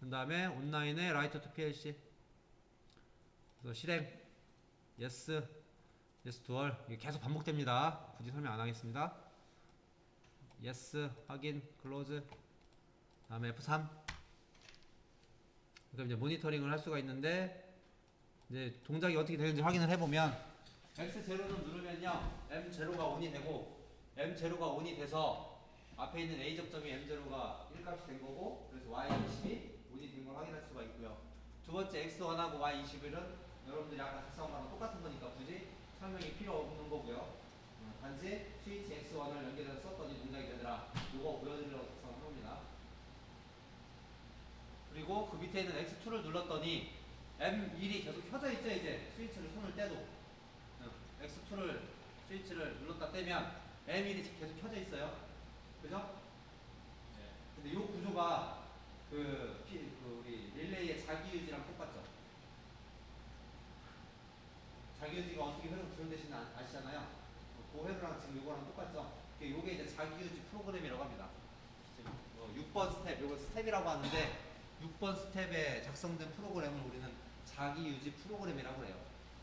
그 다음에 온라인에 라이트 투 PLC 그래서 실행 yes 듀얼 이게 계속 반복됩니다. 굳이 설명 안 하겠습니다. yes 확인 클로즈 다음에 F3 그다음 이제 모니터링을 할 수가 있는데 이제 동작이 어떻게 되는지 확인을 해보면 X0는 누르면요 M0가 ON이 되고 M0가 ON이 돼서 앞에 있는 A 접점이 M0가 1값이 된 거고 그래서 Y20이 ON이 된 걸 확인할 수가 있고요. 두 번째 X1하고 Y21은 여러분들이 아까 작성한 거랑 똑같은 거니까 굳이 설명이 필요 없는 거고요. 단지 스위치 X1을 연결해서 썼더니 동작이 되더라. 이거 보여드리려고 작성한 겁니다. 그리고 그 밑에 있는 X2를 눌렀더니 M1이 계속 켜져 있죠. 이제 스위치를 손을 떼도 X2를 스위치를 눌렀다 떼면 M1이 계속 켜져 있어요. 그죠? 네. 근데 이 구조가 그 우리 릴레이의 자기유지랑 똑같죠. 자기유지가 어떻게 흐름 구성되시는지 아시잖아요. 고회로랑 지금 요거랑 똑같죠. 요게 이제 자기유지 프로그램이라고 합니다. 지금 6번 스텝, 요거 스텝이라고 하는데 6번 스텝에 작성된 프로그램을 우리는 자기유지 프로그램이라고 그래요.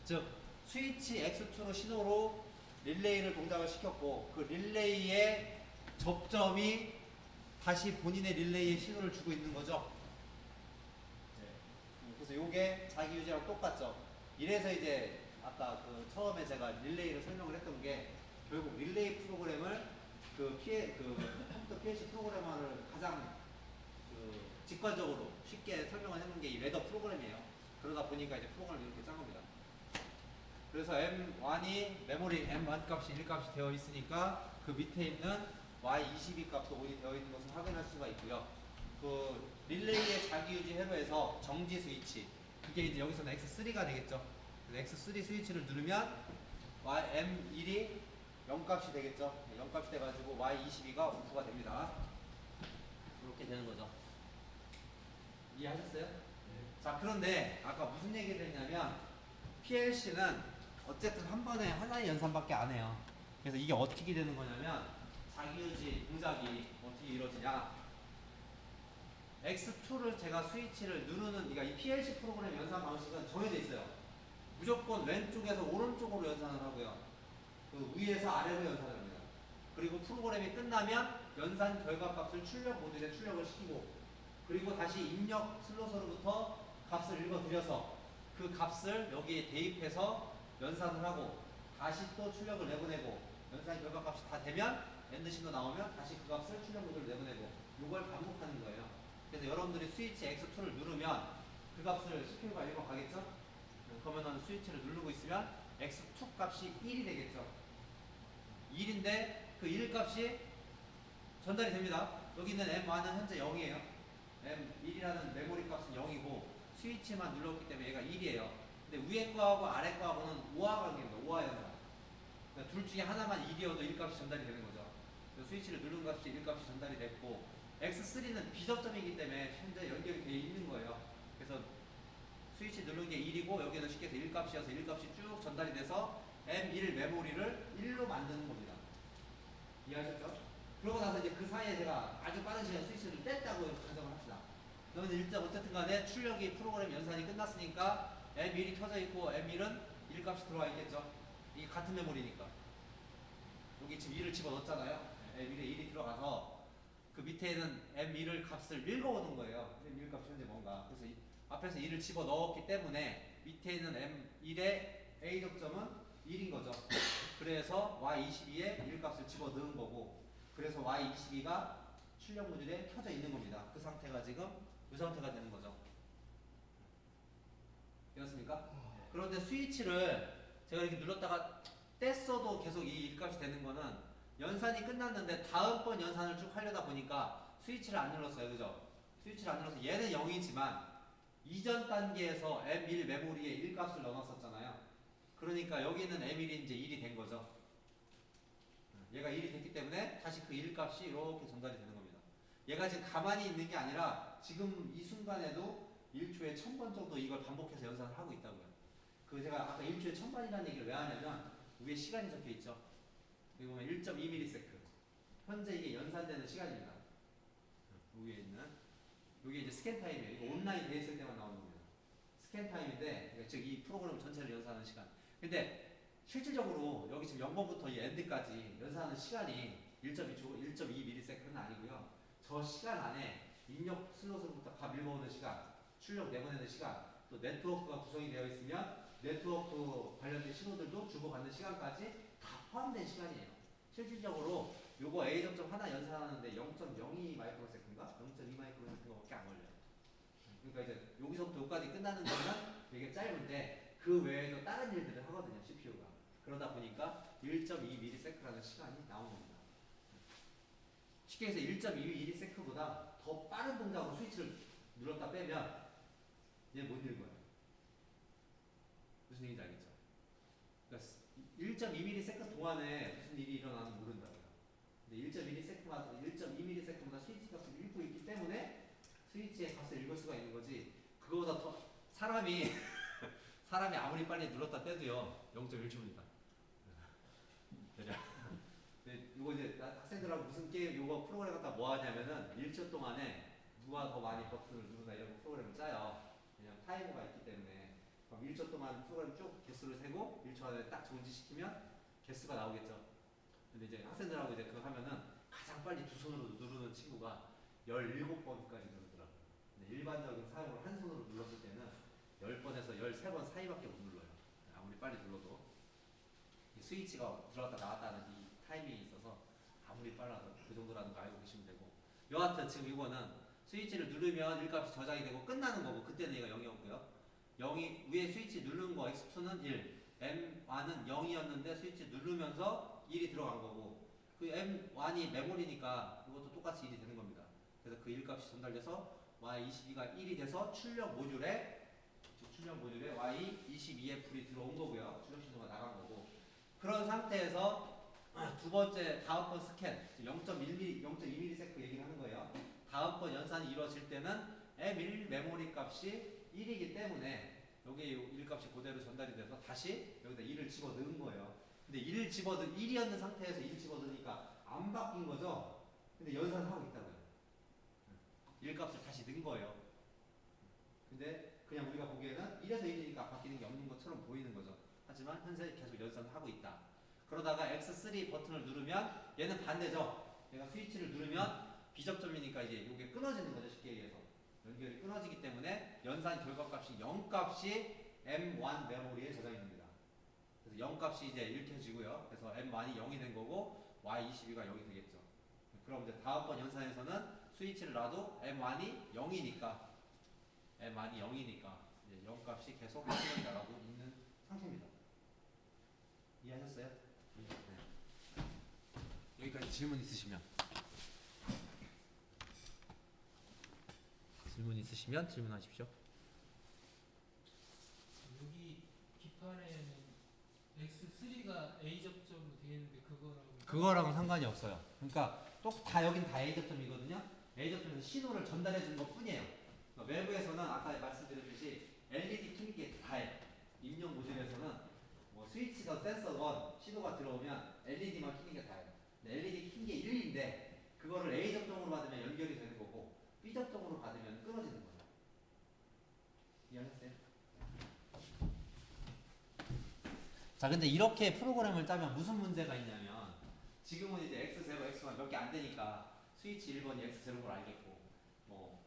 즉 스위치 X2로 신호로 릴레이를 동작을 시켰고 그 릴레이의 접점이 다시 본인의 릴레이에 신호를 주고 있는 거죠. 네. 그래서 요게 자기유지랑 똑같죠. 이래서 이제 아까 그 처음에 제가 릴레이를 설명을 했던 게 결국 릴레이 프로그램을 그 컴퓨터 PLC 프로그래머를 가장 직관적으로 쉽게 설명을 해놓은 게 이 레더 프로그램이에요. 그러다 보니까 이제 프로그램을 이렇게 짠 겁니다. 그래서 M1이 메모리 M1 값이 1값이 되어 있으니까 그 밑에 있는 Y22 값도 온이 되어 있는 것을 확인할 수가 있고요. 그 릴레이의 자기유지 회로에서 정지 스위치, 그게 이제 여기서는 X3가 되겠죠. 그래서 X3 스위치를 누르면 M1이 0값이 되겠죠. 0값이 돼가지고 Y22가 오프가 됩니다. 이렇게 되는 거죠. 이해하셨어요? 자, 그런데 아까 무슨 얘기를 했냐면 PLC는 어쨌든 한 번에 하나의 연산밖에 안 해요. 그래서 이게 어떻게 되는 거냐면 자기유지 동작이 어떻게 이루어지냐, X2를 제가 스위치를 누르는, 그러니까 이 PLC 프로그램 연산 방식은 정해져 있어요. 무조건 왼쪽에서 오른쪽으로 연산을 하고요. 그 위에서 아래로 연산을 합니다. 그리고 프로그램이 끝나면 연산 결과값을 출력 모듈에 출력을 시키고, 그리고 다시 입력 슬롯으로부터 값을 읽어드려서 그 값을 여기에 대입해서 연산을 하고 다시 또 출력을 내보내고, 연산 결과값이 다 되면 엔드 신호 나오면 다시 그 값을 출력 모듈로 내보내고, 이걸 반복하는 거예요. 그래서 여러분들이 스위치 X2를 누르면 그 값을 CPU가 읽어가겠죠? 그러면은 스위치를 누르고 있으면 X2 값이 1이 되겠죠. 1인데 그 1 값이 전달이 됩니다. 여기 있는 M1은 현재 0이에요. M1이라는 메모리 값은 0이고 스위치만 눌렀기 때문에 얘가 1이에요. 근데 위에 거하고 아래 거하고는 오화 관계입니다. 오화 연산. 그러니까 둘 중에 하나만 1이어도 1 값이 전달이 되는 거죠. 스위치를 누른 값이 1 값이 전달이 됐고, X3는 비접점이기 때문에 현재 연결이 되어 있는 거예요. 그래서 스위치 누른 게 1이고 여기는 쉽게 해서 1 값이어서 1 값이 쭉 전달이 돼서 M1 메모리를 1로 만드는 겁니다. 이해하셨죠? 그러고 나서 이제 그 사이에 제가 아주 빠른 시간에 스위치를 뗐다고 가정을 합시다. 그러면 일단 어쨌든 간에 출력이 프로그램 연산이 끝났으니까 M1이 켜져 있고 M1은 1 값이 들어와 있겠죠. 이게 같은 메모리니까. 여기 지금 1을 집어넣었잖아요. M1에 1이 들어가서 그 밑에는 M1을 값을 읽어오는 거예요. M1 값이 현재 뭔가. 그래서 앞에서 1을 집어넣었기 때문에 밑에 있는 M1의 A 적점은 1인 거죠. 그래서 Y22에 1 값을 집어넣은 거고, 그래서 Y22가 출력 모듈에 켜져 있는 겁니다. 그 상태가 지금 이 상태가 되는 거죠. 되었습니까? 그런데 스위치를 제가 이렇게 눌렀다가 뗐어도 계속 이 1값이 되는 거는 연산이 끝났는데 다음번 연산을 쭉 하려다 보니까 스위치를 안 눌렀어요. 그죠? 스위치를 안 눌러서 얘는 0이지만 이전 단계에서 M1 메모리에 1 값을 넣어놨었잖아요. 그러니까 여기는 M1이 이제 1이 된 거죠. 얘가 1이 됐기 때문에 다시 그 1 값이 이렇게 전달이 되는 겁니다. 얘가 지금 가만히 있는 게 아니라 지금 이 순간에도 1초에 1000번 정도 이걸 반복해서 연산을 하고 있다고요. 그 제가 아까 1초에 1000번이라는 얘기를 왜 하냐면 위에 시간이 적혀 있죠. 여기 보면 1.2ms. 현재 이게 연산되는 시간입니다. 위에 있는 이게 이제 스캔 타임이에요. 이거 온라인 돼 있을 때만 나오는 겁니다. 스캔 타임인데, 즉 이 프로그램 전체를 연산하는 시간. 근데 실질적으로 여기 지금 0번부터 이 엔드까지 연산하는 시간이 1.2초, 1.2ms는 아니고요. 저 시간 안에 입력 슬롯으로부터 값 읽어오는 시간, 출력 내보내는 시간, 또 네트워크가 구성이 되어 있으면 네트워크 관련된 신호들도 주고받는 시간까지 다 포함된 시간이에요. 실질적으로 요거 A 점점 하나 연산하는데 0.02 마이크로세컨드인가? 0.2 마이크로세컨드밖에 안 걸려요. 그러니까 이제 여기서부터 여기까지 끝나는 거는 되게 짧은데 그 외에도 다른 일들을 하거든요, CPU가. 그러다 보니까 1.2ms라는 시간이 나온 겁니다. 쉽게 해서 1.2ms보다 더 빠른 동작으로 스위치를 눌렀다 빼면 얘 못 읽어요. 무슨 얘기인지 알겠죠? 그러니까 1.2ms 동안에 무슨 일이 일어나는지 모른다고요. 근데 1.2ms보다 스위치 값을 읽고 있기 때문에 스위치의 값을 읽을 수가 있는 거지, 그거보다 더 사람이 사람이 아무리 빨리 눌렀다 떼도요 0.1초입니다. 이거 이제 학생들하고 무슨 게임 이거 프로그램 갖다 뭐 하냐면은 1초 동안에 누가 더 많이 버튼을 누르나 이런 프로그램을 짜요. 왜냐면 타이머가 있기 때문에. 그럼 1초 동안 프로그램 쭉 개수를 세고 1초 안에 딱 정지시키면 개수가 나오겠죠. 근데 이제 학생들하고 이제 그거 하면은 가장 빨리 두 손으로 누르는 친구가 17번까지 누르더라고요. 근데 일반적인 사용을 한 손으로 눌렀을 때는 10번에서 13번 사이밖에 못 눌러요. 아무리 빨리 눌러도. 이 스위치가 들어갔다 나갔다 하는 이 타이밍이 있어서 불이 빨라도 그 정도라는 거 알고 계시면 되고 여하튼 지금 이거는 스위치를 누르면 1값이 저장이 되고 끝나는 거고 그때는 얘가 0이었고요 0이 위에 스위치 누르는 거 x2는 1 M1은 0이었는데 스위치 누르면서 1이 들어간 거고 그 M1이 메모리니까 이것도 똑같이 1이 되는 겁니다 그래서 그 1값이 전달돼서 Y22가 1이 돼서 출력 모듈에 Y22에 불이 들어온 거고요 출력 신호가 나간 거고 그런 상태에서 두 번째 다음번 스캔 0.1mm, 0.2ms 얘기를 하는 거예요. 다음번 연산이 이루어질 때는 M1 메모리 값이 1이기 때문에 여기 1 값이 그대로 전달이 돼서 다시 여기다 1을 집어 넣은 거예요. 근데 1이었는 상태에서 1을 집어 넣으니까 안 바뀐 거죠. 근데 연산을 하고 있다고요. 1 값을 다시 넣은 거예요. 근데 그냥 우리가 보기에는 1에서 1이니까 바뀌는 게 없는 것처럼 보이는 거죠. 하지만 현재 계속 연산을 하고 있다. 그러다가 X3 버튼을 누르면 얘는 반대죠. 얘가 스위치를 누르면 비접점이니까 이제 이게 끊어지는 거죠. 쉽게 얘기해서 연결이 끊어지기 때문에 연산 결과값이 0값이 M1 메모리에 저장이 됩니다. 그래서 0값이 이제 읽혀지고요. 그래서 M1이 0이 된 거고 Y22가 0이 되겠죠. 그럼 이제 다음번 연산에서는 스위치를 놔도 M1이 0이니까 M1이 0이니까 이제 0값이 계속 출력이 나가고 있는 상태입니다. 이해하셨어요? 네. 여기까지 질문 있으시면 질문하십시오. 여기 기판에는 X3가 A 접점으로 되어 있는데 그거랑은 상관이 없어요. 그러니까 다 여긴 다 A 접점이거든요. A 접점에서 신호를 전달해 주는 것 뿐이에요. 그러니까 외부에서는 아까 말씀드렸듯이 LED 켜는 게 다예요. 입력 모듈에서는 뭐 스위치든 센서건 신호가 들어오면 LED만 켜는 게 다예요. LED 킨 게 1인데 그거를 A 접점으로 받으면 연결이 되는 거고 B 접점으로 받으면 끊어지는 거예요. 이해하셨어요? 자, 근데 이렇게 프로그램을 짜면 무슨 문제가 있냐면 지금은 이제 X0, X1 몇 개 안 되니까 스위치 1번이 X0인 걸 알겠고 뭐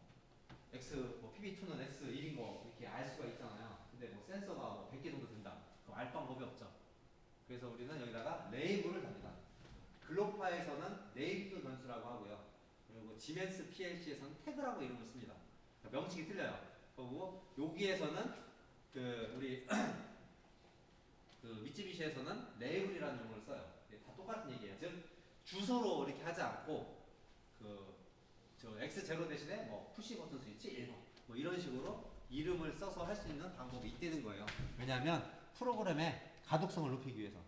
PB2는 S1인 거 이렇게 알 수가 있잖아요. 근데 뭐 센서가 뭐 100개 정도 된다. 그럼 알 방법이 없죠. 그래서 우리는 여기다가 레이블을 답니다. 글로파에서는 네이비드 변수라고 하고요. 그리고 지멘스 PLC에서는 태그라고 이름을 씁니다. 그러니까 명칭이 틀려요. 그리고 여기에서는 우리 미쯔비시에서는 레이블이라는 용어를 써요. 다 똑같은 얘기예요. 즉 주소로 이렇게 하지 않고 X0 대신에 뭐 푸시 버튼 스위치 1번 뭐 이런 식으로 이름을 써서 할 수 있는 방법이 있다는 거예요. 왜냐하면 프로그램의 가독성을 높이기 위해서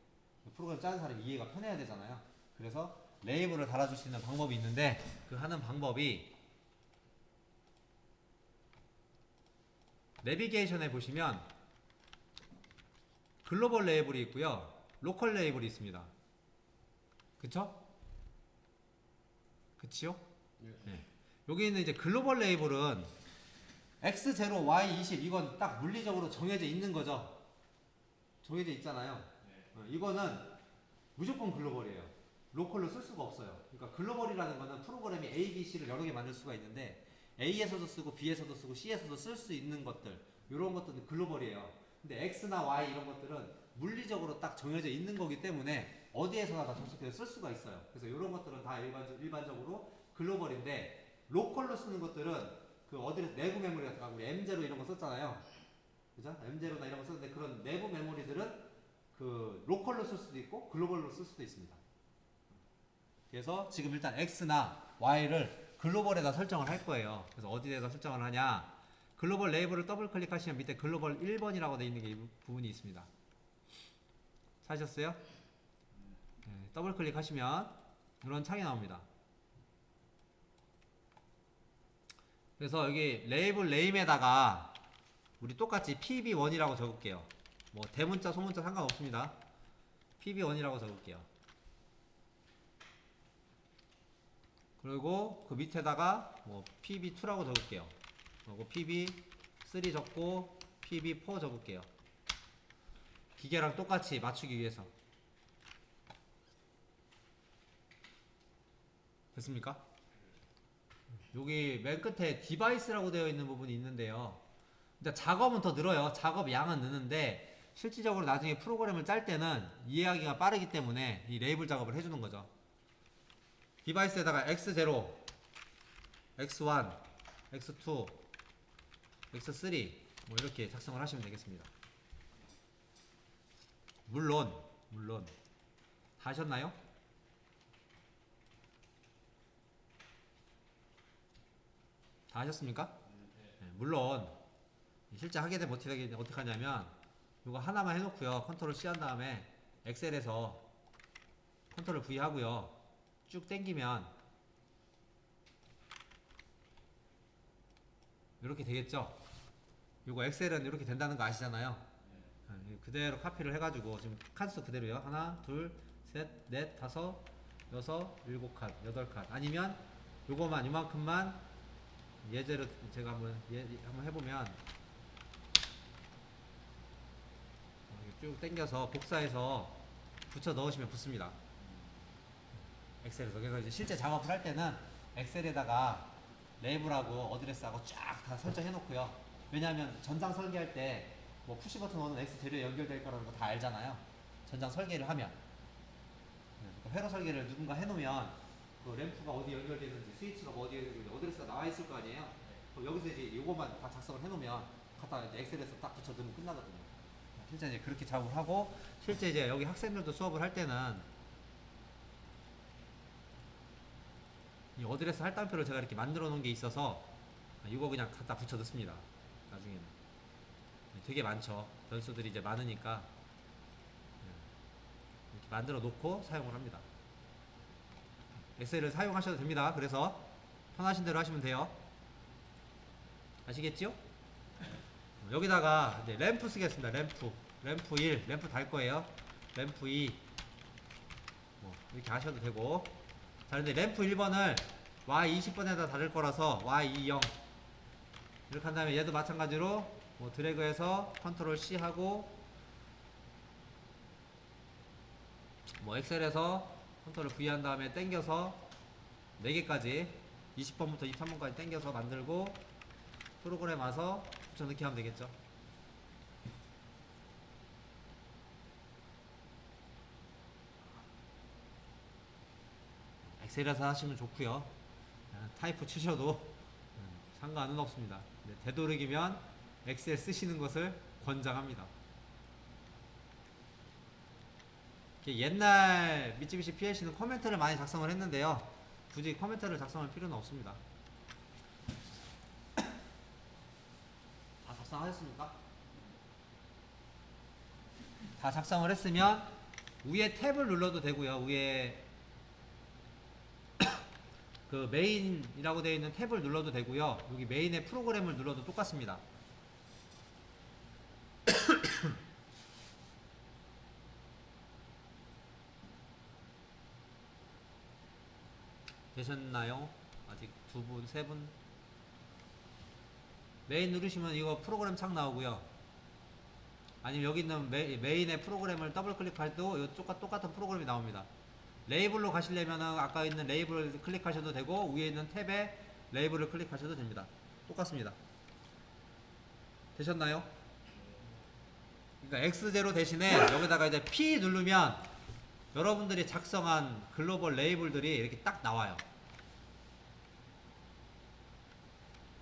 프로그램 짜는 사람이 이해가 편해야 되잖아요. 그래서 레이블을 달아줄 수 있는 방법이 있는데 그 하는 방법이 내비게이션에 보시면 글로벌 레이블이 있고요. 로컬 레이블이 있습니다. 그쵸? 그치요? 네. 여기 있는 이제 글로벌 레이블은 X0, Y20 이건 딱 물리적으로 정해져 있는 거죠. 정해져 있잖아요. 이거는 무조건 글로벌이에요. 로컬로 쓸 수가 없어요. 그러니까 글로벌이라는 거는 프로그램이 A, B, C를 여러 개 만들 수가 있는데 A에서도 쓰고 B에서도 쓰고 C에서도 쓸 수 있는 것들 이런 것들은 글로벌이에요. 근데 X나 Y 이런 것들은 물리적으로 딱 정해져 있는 거기 때문에 어디에서나 다 접속해서 쓸 수가 있어요. 그래서 이런 것들은 다 일반적으로 글로벌인데 로컬로 쓰는 것들은 어디에서 내부 메모리 같은 거 우리 M0 이런 거 썼잖아요. 그죠? M0나 이런 거 썼는데 그런 내부 메모리들은 로컬로 쓸 수도 있고 글로벌로 쓸 수도 있습니다. 그래서 지금 일단 X나 Y를 글로벌에다 설정을 할 거예요. 그래서 어디에다 설정을 하냐? 글로벌 레이블을 더블 클릭하시면 밑에 글로벌 1번이라고 되어 있는 게 이 부분이 있습니다. 사셨어요? 네, 더블 클릭하시면 이런 창이 나옵니다. 그래서 여기 레이블 네임에다가 우리 똑같이 PB1이라고 적을게요. 뭐 대문자 소문자 상관없습니다. PB1이라고 적을게요. 그리고 그 밑에다가 뭐 PB2라고 적을게요. 그리고 PB3 적고 PB4 적을게요. 기계랑 똑같이 맞추기 위해서. 됐습니까? 여기 맨 끝에 디바이스라고 되어 있는 부분이 있는데요. 근데 작업은 더 늘어요. 작업 양은 느는데 실질적으로 나중에 프로그램을 짤 때는 이해하기가 빠르기 때문에 이 레이블 작업을 해주는 거죠. 디바이스에다가 x0, x1, x2, x3 뭐 이렇게 작성을 하시면 되겠습니다. 물론 다 하셨나요? 다 하셨습니까? 네, 물론 실제 하게 되면 어떻게 하냐면 이거 하나만 해놓고요. 컨트롤 C 한 다음에 엑셀에서 컨트롤 V 하고요. 쭉 당기면 이렇게 되겠죠? 이거 엑셀은 이렇게 된다는 거 아시잖아요. 그대로 카피를 해가지고 지금 칸수 그대로요. 하나, 둘, 셋, 넷, 다섯, 여섯, 일곱 칸, 여덟 칸. 아니면 요거만 이만큼만 예제로 제가 한번 해보면 쭉 당겨서 복사해서 붙여 넣으시면 붙습니다. 엑셀에서. 그래서 이제 실제 작업을 할 때는 엑셀에다가 레이블하고 어드레스하고 쫙 다 설정해 놓고요. 왜냐하면 전장 설계할 때 뭐 푸시 버튼 오는 X 재료에 연결될 거라는 거 다 알잖아요. 전장 설계를 하면. 그러니까 회로 설계를 누군가 해놓으면 그 램프가 어디 연결되어 있는지 스위치가 뭐 어디에 연결되는지 어드레스가 나와 있을 거 아니에요. 그럼 여기서 이제 요것만 다 작성을 해놓으면 갖다가 이제 엑셀에서 딱 붙여 넣으면 끝나거든요. 실제 이제 그렇게 작업을 하고 실제 이제 여기 학생들도 수업을 할 때는 이 어드레스 할당표를 제가 이렇게 만들어 놓은 게 있어서 이거 그냥 갖다 붙여 넣습니다. 나중에는 되게 많죠. 변수들이 이제 많으니까 이렇게 만들어 놓고 사용을 합니다. 엑셀을 사용하셔도 됩니다. 그래서 편하신 대로 하시면 돼요. 아시겠죠? 여기다가 이제 램프 쓰겠습니다. 램프 1, 램프 달 거예요. 램프 2 뭐 이렇게 하셔도 되고. 자, 근데 램프 1번을 Y20번에다 다를 거라서 Y20 이렇게 한 다음에 얘도 마찬가지로 뭐 드래그해서 컨트롤 C 하고 뭐 엑셀에서 컨트롤 V 한 다음에 당겨서 4개까지 20번부터 23번까지 당겨서 만들고 프로그램 와서 붙여넣기 하면 되겠죠. 엑셀에서 하시면 좋고요. 타이프 치셔도 상관은 없습니다. 되도록이면 엑셀 쓰시는 것을 권장합니다. 옛날 미쯔비시 PLC는 커멘트를 많이 작성을 했는데요. 굳이 커멘트를 작성할 필요는 없습니다. 다 작성하셨습니까? 다 작성을 했으면 위에 탭을 눌러도 되고요. 위에 그 메인이라고 되어 있는 탭을 눌러도 되고요. 여기 메인의 프로그램을 눌러도 똑같습니다. 되셨나요? 아직 두 분, 세 분? 메인 누르시면 이거 프로그램 창 나오고요. 아니면 여기 있는 메인의 프로그램을 더블 클릭해도 이 똑같은 프로그램이 나옵니다. 레이블로 가시려면 아까 있는 레이블을 클릭하셔도 되고 위에 있는 탭에 레이블을 클릭하셔도 됩니다. 똑같습니다. 되셨나요? 그러니까 X0 대신에 여기다가 이제 P 누르면 여러분들이 작성한 글로벌 레이블들이 이렇게 딱 나와요.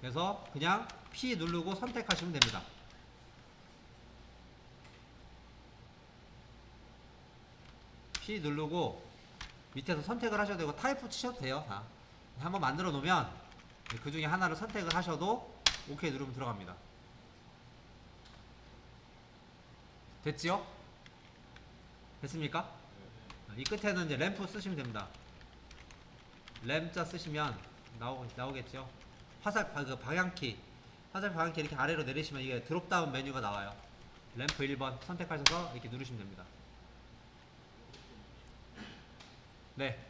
그래서 그냥 P 누르고 선택하시면 됩니다. P 누르고 밑에서 선택을 하셔도 되고 타이프 치셔도 돼요. 다. 한번 만들어 놓으면 그 중에 하나를 선택을 하셔도 OK 누르면 들어갑니다. 됐지요? 됐습니까? 이 끝에는 이제 램프 쓰시면 됩니다. 램자 쓰시면 나오겠죠? 그 방향키, 화살 방향키 이렇게 아래로 내리시면 이게 드롭다운 메뉴가 나와요. 램프 1번 선택하셔서 이렇게 누르시면 됩니다. 네.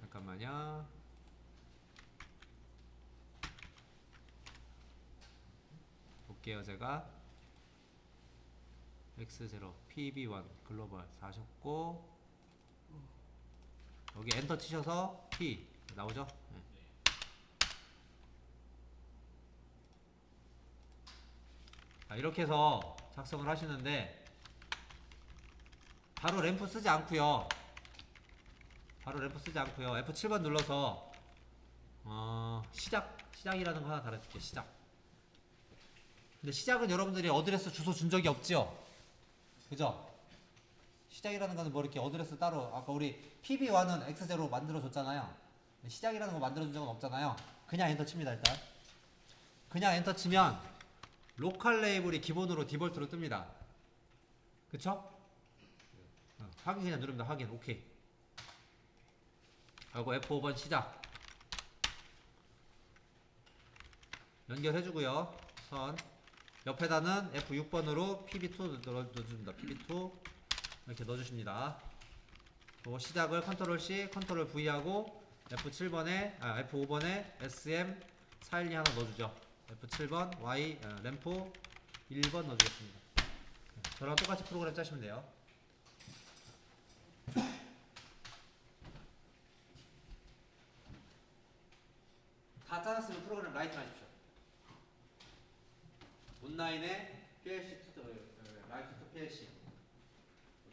잠깐만요. 볼게요. 제가 X0 PB1 글로벌 하셨고 여기 엔터 치셔서 P 나오죠? 네. 자, 이렇게 해서 작성을 하시는데 바로 램프 쓰지 않고요. F7번 눌러서 시작이라는 거 하나 달아줄게요. 시작. 근데 시작은 여러분들이 어드레스 주소 준 적이 없죠? 그죠? 시작이라는 거는 뭐 이렇게 어드레스 따로 아까 우리 PB1은 X0 만들어줬잖아요. 시작이라는 거 만들어준 적은 없잖아요. 그냥 엔터 칩니다. 일단 그냥 엔터 치면 로컬 레이블이 기본으로 디폴트로 뜹니다. 그쵸? 확인 그냥 누릅니다. 확인. 오케이. 하고 F5번 시작 연결해주고요. 선 옆에다는 F6번으로 PB2 넣어줍니다. PB2 이렇게 넣어주십니다. 그리고 시작을 컨트롤 C, 컨트롤 V 하고 F5번에 SM 412 하나 넣어주죠. F7번 Y 램프 1번 넣어주겠습니다. 저랑 똑같이 프로그램 짜시면 돼요. 다 짜놨으면 프로그램 라이팅 하십시오. 온라인에 PLC 라이트 투 PLC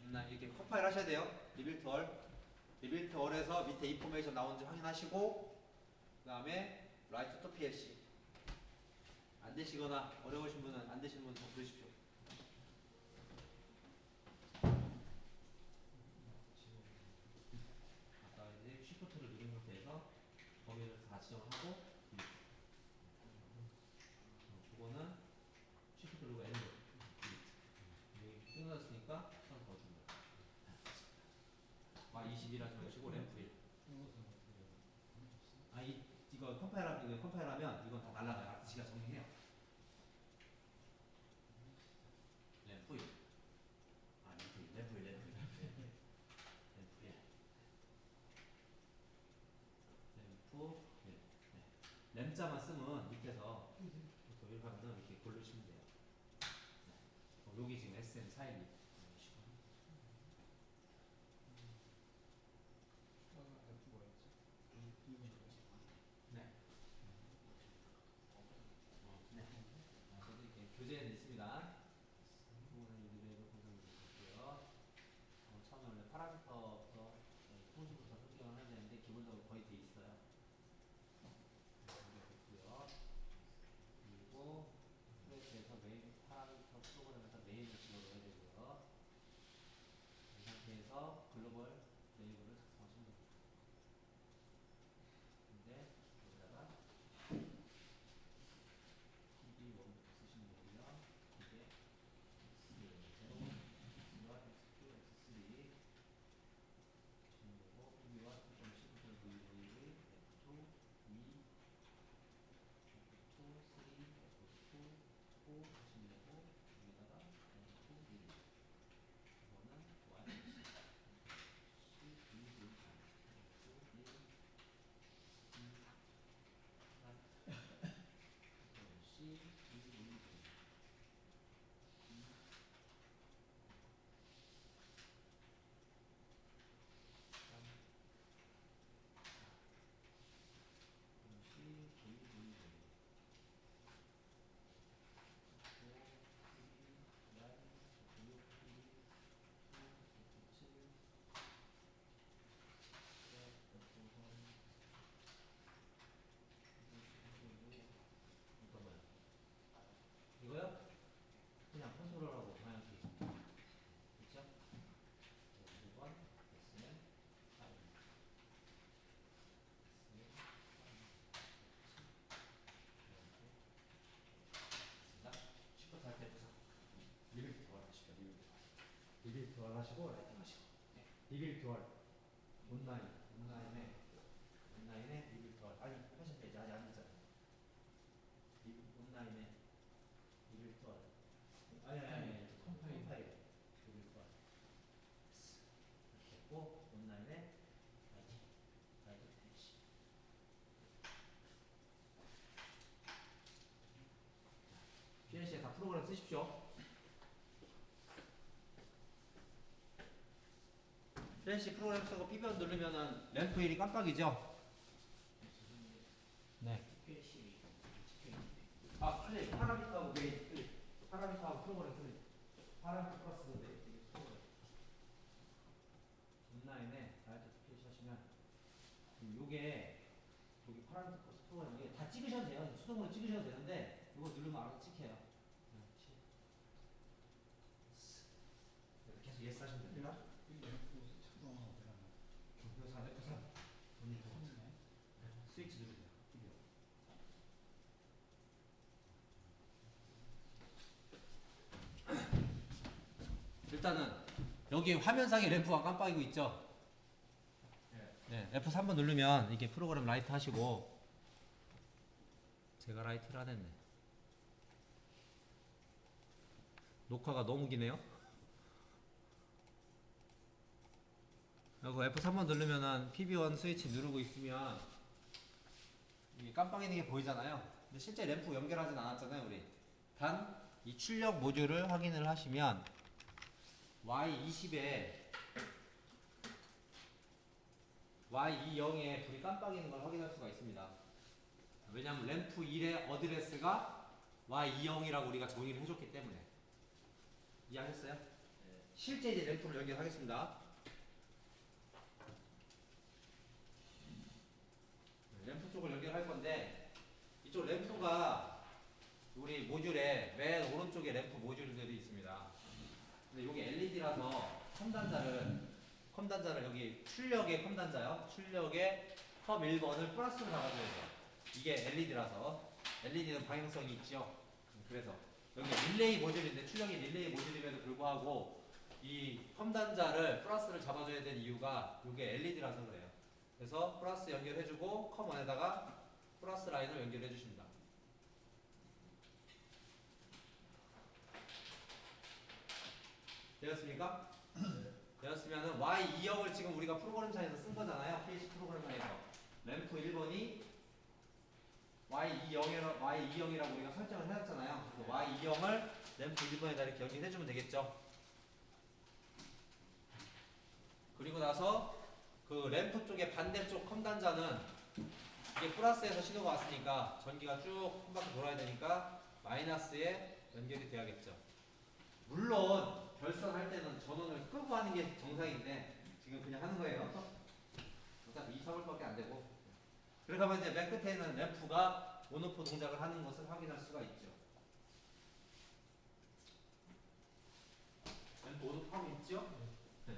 온라인 이렇게 컴파일 하셔야 돼요. 리빌트 얼에서 밑에 인포메이션 나오는지 확인하시고 그 다음에 라이트 투 PLC 안 되시거나 어려우신 분은 안 되시는 분은 더 부르십시오. 아까 이제 쉬프트를 누른 상태에서 범위를 다 지정을 하고 그거는 쉬프트 누르고 엔드 끝났으니까 선 더 줍니다. 20이라 적으시고 램프 1 이거 컴파일하면 이건 다 날라가요. 아트시가 정리해요. 램프 1 램프 1 램자만 쓰면 밑에서 이렇게 하면은 이렇게 고르시면 돼요. 여기 지금 SM412 네. 저도 이렇게 교재는 있습니다. 처음에 원래 파라미터부터 통신부터 설정을 해야 되는데 기본적으로 거의 돼 있어요. 그리고 프레스에서 메인 파라미터 프로그램에서 메인을 집어넣어야 되고요. 이 상태에서 글로벌 레이블을 작성하시면 됩니다. 근데 여기다가 PB1부터 쓰시면 되고요. 이게 X0, X와 X2, X3 주시면 되고 PB와 2.10, VV를 F2, V, F2, 3, F2, 4 하시면 되고 여기다가 F2, 1 이거는 Y, C, B, V, F2, 1, C, 3, C, B, V, 이거요? 그냥 컨트롤하고 방향 키 그렇죠? 5번 X는 4 시프트 할때 부서 리빌트 월 하시고 리빌트 월 하시고 라이팅 하시고 리빌트 월 온라인에 리빌트 월 아니 하셨대 이제 아직 안 됐잖아요. 온라인에 리빌트 월 아니 컴파일 리빌트 월 이렇게 했고 온라인에 라이팅 패치 PLC에 다 프로그램 쓰십시오. PLC 프로그램 쓰고 P1 누르면은 램프 1이 깜빡이죠? 네. 틀리 파라미터하고 메인 틀리 파라미터하고 프로그램 틀리 파라미터 플러스 메인 프로그램 하시면 요게 여기 파란 프로그램 이게 다 찍으셔도 돼요. 수동으로 찍으셔도 되는데 이거 누르면 알아서 찍혀요. 계속 예스 하시면 됩니다. F3 스위치 누르세요. 일단은 여기 화면상에 램프가 깜빡이고 있죠. 네, F3번 누르면 이게 프로그램 라이트 하시고 제가 라이트를 안 했네. 녹화가 너무 기네요. 그리고 F3번 누르면은 PB1 스위치 누르고 있으면 이게 깜빡이는 게 보이잖아요. 근데 실제 램프 연결하진 않았잖아요, 우리. 단 이 출력 모듈을 확인을 하시면 Y20에 Y20에 불이 깜빡이는 걸 확인할 수가 있습니다. 왜냐하면 램프 1의 어드레스가 Y20이라고 우리가 정의를 해줬기 때문에. 이해하셨어요? 네. 실제 이제 램프를 연결하겠습니다. 램프 쪽을 연결할 건데 이쪽 램프가 우리 모듈에 맨 오른쪽에 램프 모듈들이 있습니다. 근데 이게 LED라서 컴단자를 여기 출력의 컴단자요. 출력의 컴 1번을 플러스로 잡아줘야 돼요. 이게 LED라서 LED는 방향성이 있죠. 그래서 여기 릴레이 모듈인데 출력이 릴레이 모듈임에도 불구하고 이 컴단자를 플러스를 잡아줘야 되는 이유가 이게 LED라서 그래요. 그래서 플러스 연결해주고 컴1에다가 플러스 라인을 연결해주십니다. 되었습니까? 되었으면은 Y20을 지금 우리가 프로그램상에서 쓴 거잖아요. PLC 프로그램상에서 램프 1번이 Y20이라고 우리가 설정을 해놨잖아요. 그 Y20을 램프 1번에다 이렇게 연결해주면 되겠죠. 그리고 나서 그 램프 쪽의 반대쪽 컴단자는 이게 플러스에서 신호가 왔으니까 전기가 쭉 한 바퀴 돌아야 되니까 마이너스에 연결이 돼야겠죠. 물론 결선할 때는 전원을 끄고 하는 게 정상인데 지금 그냥 하는 거예요. 어차피 2,3V밖에 안 되고. 그러면 이제 맨 끝에 있는 램프가 온오프 동작을 하는 것을 확인할 수가 있죠. 램프 온오프 하고 있죠? 네.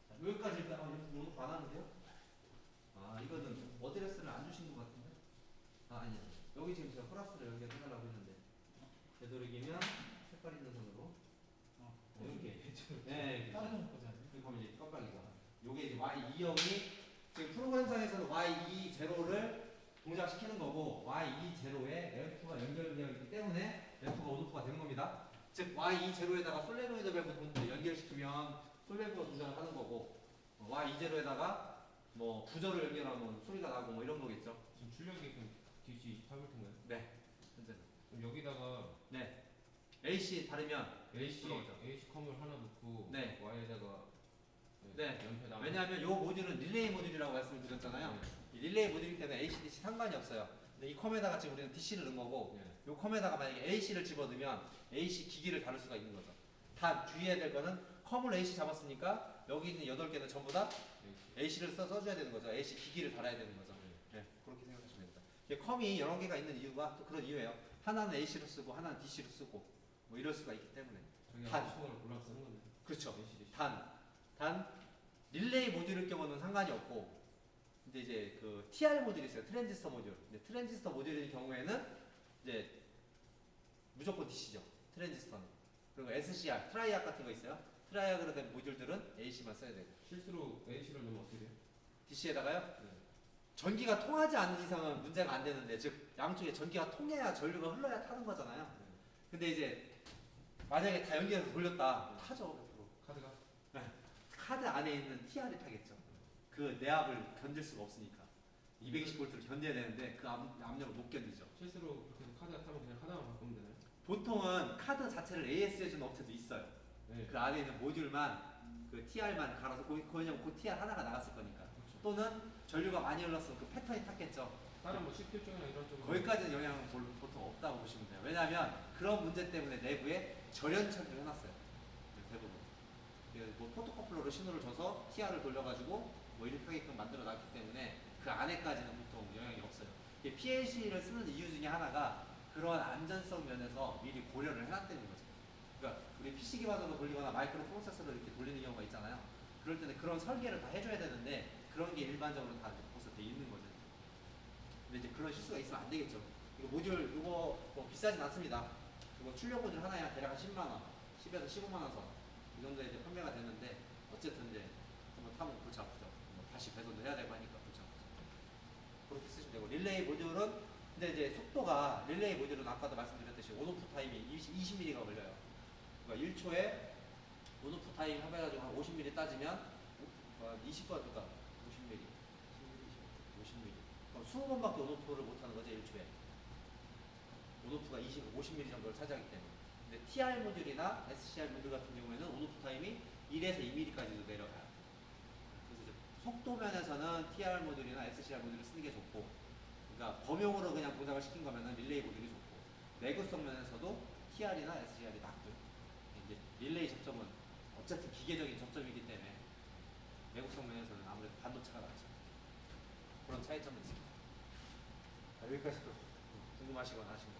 자, 여기까지 일단 램프 온오프 안 하는데요? 아, 이거는 어드레스를 안 주신 것 같은데? 아, 아니요. 여기 지금 제가 플러스를 연결해달라고 했는데 되도록이면 색깔 있는 선으로 이렇게. 네, 다른 거잖아요. 그럼 이제 깜빡이가. 요게 이제 Y20이 지금 프로그램상에서는 Y20를 동작시키는 거고 Y20에 램프가 연결되어 있기 때문에 램프가 온오프가 되는 겁니다. 즉 Y20에다가 솔레노이드 밸브 동작을 연결시키면 솔밸브가 동작을 하는 거고 Y20에다가 뭐 부저를 연결하면 소리가 나고 뭐 이런 거겠죠. 지금 출력이 그럼 DC 28V인가요? 네. 현재는. 그럼 여기다가 네. AC 다르면 AC 들어오죠. 컴을 하나 놓고 네. Y에다가 네. 연패 나눠. 왜냐하면 이 모듈은 릴레이 모듈이라고 말씀을 드렸잖아요. 네. 이 릴레이 모듈이기 때문에 AC, DC 상관이 없어요. 근데 이 컴에다가 지금 우리는 DC를 넣은 거고 네. 이 컴에다가 만약에 AC를 집어넣으면 AC 기기를 다룰 수가 있는 거죠. 다 주의해야 될 거는 컴을 AC 잡았으니까 여기 있는 8개는 전부 다 AC를 써줘야 되는 거죠. AC 기기를 달아야 되는 거죠. 네, 그렇게 생각하시면 됩니다. 이게 컴이 여러 개가 있는 이유가 또 그런 이유예요. 하나는 AC로 쓰고 하나는 DC로 쓰고 뭐 이럴 수가 있기 때문에. 저기 단. 하고 싶은 걸 골라서 쓰는 건데. 그렇죠. AC. 단 릴레이 모듈일 경우는 상관이 없고 근데 이제 그 TR 모듈이 있어요. 트랜지스터 모듈. 근데 트랜지스터 모듈일 경우에는 이제 무조건 DC죠. 트랜지스터는. 그리고 SCR, 트라이악 같은 거 있어요. 트라이악으로 된 모듈들은 AC만 써야 되고. 실수로 AC를 넣으면 어떻게 돼요? DC에다가요? 네. 전기가 통하지 않는 이상은 문제가 안 되는데 즉 양쪽에 전기가 통해야 전류가 흘러야 타는 거잖아요. 근데 이제 만약에 다 연결해서 돌렸다. 타죠. 옆으로. 카드가? 카드 안에 있는 TR이 타겠죠. 그 내압을 견딜 수가 없으니까. 220V를 견뎌야 되는데 그 압력을 못 견디죠. 실수로 그렇게 해서 카드가 타면 그냥 하나만 바꾸면 되나요? 보통은 카드 자체를 AS 해주는 업체도 있어요. 네. 그 안에 있는 모듈만 그 TR만 갈아서 왜냐면 그 TR 하나가 나갔을 거니까. 그렇죠. 또는 전류가 많이 흘렀으면 그 패턴이 탔겠죠. 다른 뭐 CPU 쪽이나 이런 쪽은 거기까지는 영향은 보통 없다고 보시면 돼요. 왜냐하면 그런 문제 때문에 내부에 절연 처리를 해놨어요. 대부분. 뭐 포토커플러로 신호를 줘서 TR을 돌려가지고 뭐 이렇게 하게끔 만들어 놨기 때문에 그 안에까지는 보통 영향이 없어요. 이게 PLC를 쓰는 이유 중에 하나가 그런 안전성 면에서 미리 고려를 해놨다는 거죠. 그러니까 우리 PC 기반으로 돌리거나 마이크로 프로세서로 이렇게 돌리는 경우가 있잖아요. 그럴 때는 그런 설계를 다 해줘야 되는데 그런 게 일반적으로 다 벌써 돼 있는 거죠. 근데 이제 그런 실수가 있으면 안 되겠죠. 이거 모듈 이거 뭐 비싸진 않습니다. 이거 출력 모듈 하나에 대략 한 10만 원, 10에서 15만 원 선. 이 정도에 이제 판매가 되는데 어쨌든 이제 한번 타면 골치 아프죠. 뭐 다시 배송도 해야 되고 하니까 골치 아프죠. 그렇게 쓰시면 되고 릴레이 모듈은 근데 이제 속도가 릴레이 모듈은 아까도 말씀드렸듯이 온오프 타임이 20mm가 걸려요. 그러니까 1초에 온오프 타임 합해가지고 한 50mm 따지면 20번 그러니까 50mm, 50mm. 그럼 20번밖에 온오프를 못하는 거죠 1초에. 온오프가 50mm 정도를 차지하기 때문에. 근데 TR 모듈이나 SCR 모듈 같은 경우에는 온오프 타임이 1에서 2mm까지도 내려가요. 그래서 이제 속도 면에서는 TR 모듈이나 SCR 모듈을 쓰는 게 좋고, 그러니까 범용으로 그냥 동작을 시킨 거면은 릴레이 모듈이 좋고, 내구성 면에서도 TR이나 SCR이 낫고요. 이제 릴레이 접점은 어쨌든 기계적인 접점이기 때문에 내구성 면에서는 아무래도 반도체가 낫죠. 그런 차이점은 있습니다. 자, 여기까지 또 궁금하시거나 하신 거.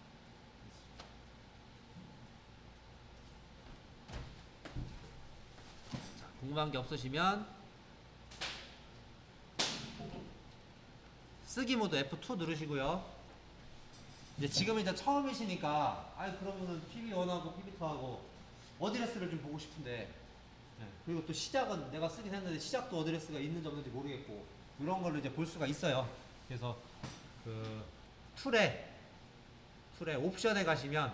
궁금한 게 없으시면 쓰기 모드 F2 누르시고요. 이제 지금 이제 처음이시니까 그러면은 PB1하고 PB2하고 어드레스를 좀 보고 싶은데 그리고 또 시작은 내가 쓰긴 했는데 시작도 어드레스가 있는지 없는지 모르겠고 이런 걸로 이제 볼 수가 있어요. 그래서 그 툴에 옵션에 가시면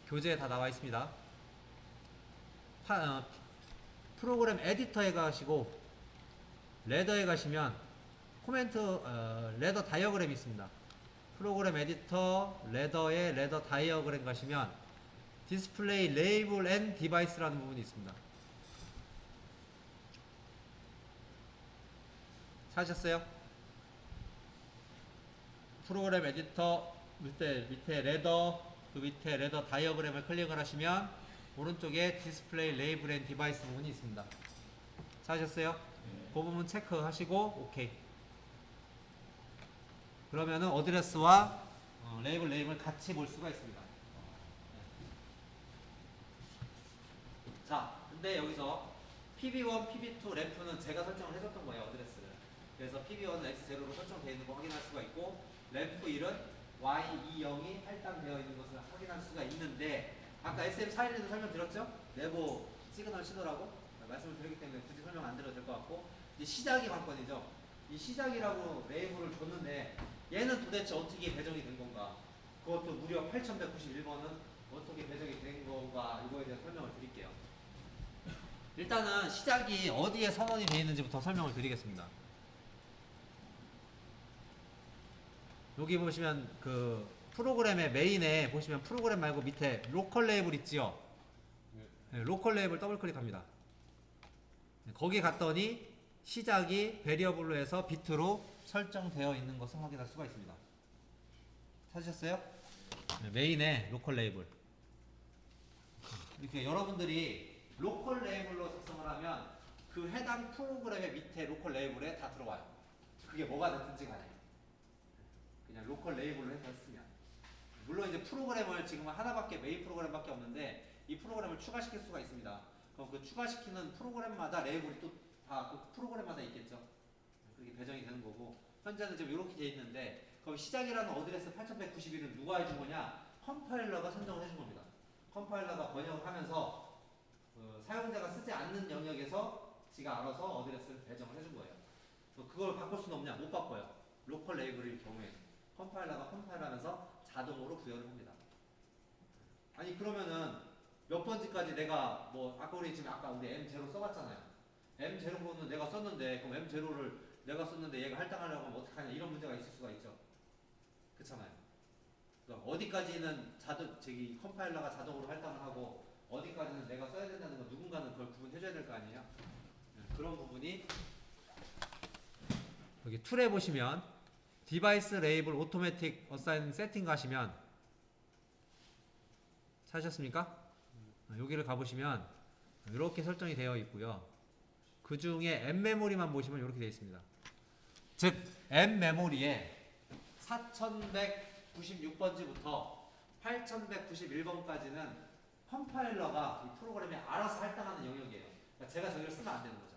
교재에 다 나와 있습니다. 프로그램 에디터에 가시고 레더에 가시면 코멘트 레더 다이어그램이 있습니다. 프로그램 에디터 레더에 레더 다이어그램 가시면 디스플레이 레이블 앤 디바이스라는 부분이 있습니다. 찾으셨어요? 프로그램 에디터 밑에 레더 그 밑에 레더 다이어그램을 클릭을 하시면 오른쪽에 디스플레이 레이블 앤 디바이스 부분이 있습니다. 찾으셨어요? 그 부분 체크하시고 오케이. 그러면은 어드레스와 레이블 같이 볼 수가 있습니다. 자, 근데 여기서 PB1, PB2, 램프는 제가 설정을 해줬던 거예요, 어드레스를. 그래서 PB1은 X0로 설정되어 있는 거 확인할 수가 있고, 램프 1은 Y20이 할당되어 있는 것을 확인할 수가 있는데, 아까 SM411에도 설명드렸죠? 내부 시그널 신호라고 말씀을 드렸기 때문에 굳이 설명 안 드려도 될 것 같고, 이제 시작이 관건이죠. 이 시작이라고 레이블을 줬는데, 얘는 도대체 어떻게 배정이 된 건가? 그것도 무려 8191번은 어떻게 배정이 된 건가? 이거에 대해서 설명을 드릴게요. 일단은 시작이 어디에 선언이 되어 있는지부터 설명을 드리겠습니다. 여기 보시면 그 프로그램의 메인에 보시면 프로그램 말고 밑에 로컬 레이블 있지요? 네, 로컬 레이블 더블 클릭합니다. 거기 갔더니 시작이 베리어블로 해서 비트로 설정되어 있는 것을 확인할 수가 있습니다. 찾으셨어요? 네, 메인에 로컬 레이블. 이렇게 여러분들이 로컬 레이블로 작성을 하면 그 해당 프로그램의 밑에 로컬 레이블에 다 들어와요. 그게 뭐가 됐든지 간에. 그냥 로컬 레이블로 해서 쓰면. 물론 이제 프로그램을 지금 하나밖에 메인 프로그램밖에 없는데 이 프로그램을 추가시킬 수가 있습니다. 그럼 그 추가시키는 프로그램마다 레이블이 또 다 그 프로그램마다 있겠죠. 그렇게 배정이 되는 거고 현재는 지금 이렇게 돼 있는데 그럼 시작이라는 어드레스 8191을 누가 해준 거냐? 컴파일러가 선정을 해준 겁니다. 컴파일러가 번역을 하면서 사용자가 쓰지 않는 영역에서 지가 알아서 어드레스를 배정을 해준 거예요. 그걸 바꿀 수는 없냐? 못 바꿔요. 로컬 레이블일 경우에 컴파일러가 컴파일하면서 자동으로 부여를 합니다. 아니 그러면은 몇 번째까지 내가 뭐 아까 우리 M0 써봤잖아요. M0는 내가 썼는데 그럼 M0를 내가 썼는데 얘가 할당하려고 하면 어떡하냐 이런 문제가 있을 수가 있죠. 그렇잖아요. 그러니까 어디까지는 컴파일러가 자동으로 할당을 하고 어디까지는 내가 써야 된다는 거 누군가는 그걸 구분해줘야 될 거 아니에요. 그런 부분이 여기 툴에 보시면 디바이스 레이블 오토매틱 어사인 세팅 가시면 찾으셨습니까? 여기를 가보시면 이렇게 설정이 되어 있고요. 그 중에 M 메모리만 보시면 이렇게 되어 있습니다. 즉 M 메모리에 4196번지부터 8191번까지는 컴파일러가 이 프로그램이 알아서 할당하는 영역이에요. 그러니까 제가 저기를 쓰면 안 되는 거죠.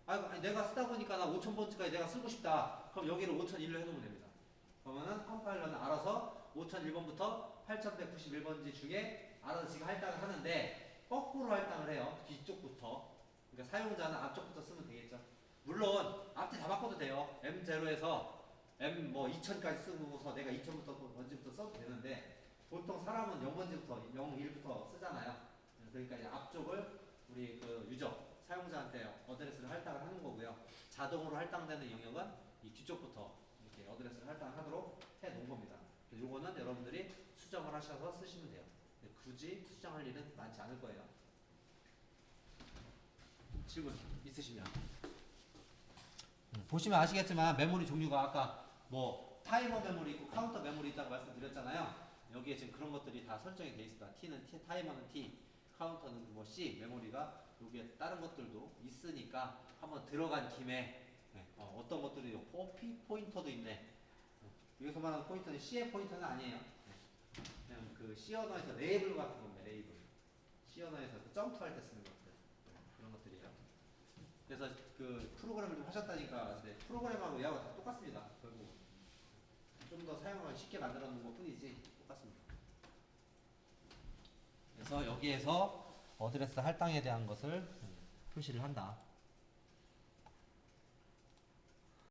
아니, 내가 쓰다 보니까 나 5000번지까지 내가 쓰고 싶다. 그럼 여기를 5001로 해놓으면 됩니다. 그러면은 컴파일러는 알아서 5001번부터 8191번지 중에 알아서 지금 할당을 하는데 거꾸로 할당을 해요. 뒤쪽부터. 그러니까 사용자는 앞쪽부터 쓰면 되겠죠. 물론 앞뒤 다 바꿔도 돼요. M0에서 M 뭐 2000까지 쓰고서 내가 2000부터 번지부터 써도 되는데 보통 사람은 0번지부터 01부터 쓰잖아요. 그러니까 이제 앞쪽을 우리 그 유저 사용자한테 어드레스를 할당을 하는 거고요. 자동으로 할당되는 영역은 이 뒤쪽부터 이렇게 어드레스를 할당을 하도록 해 놓은 겁니다. 요거는 여러분들이 수정을 하셔서 쓰시면 돼요. 굳이 수정할 일은 많지 않을 거예요. 질문 있으시면 보시면 아시겠지만 메모리 종류가 아까 뭐 타이머 메모리 있고 카운터 메모리 있다고 말씀드렸잖아요. 여기에 지금 그런 것들이 다 설정이 되어 있습니다. T는 T, 타이머는 T, 카운터는 뭐 C, 메모리가 여기에 다른 것들도 있으니까 한번 들어간 김에 어떤 것들이 P 포인터도 있네. 여기서 말하는 포인터는 C의 포인터는 아니에요. 그냥 그 C 언어에서 레이블 같은 겁니다. 레이블. C 언어에서 그 점프할 때 쓰는 것들 그런 것들이에요. 그래서 그 프로그램을 좀 하셨다니까 네, 프로그램하고 얘하고 다 똑같습니다. 결국 좀 더 사용하기 쉽게 만들어 놓은 것 뿐이지 똑같습니다. 그래서 여기에서 어드레스 할당에 대한 것을 표시를 한다.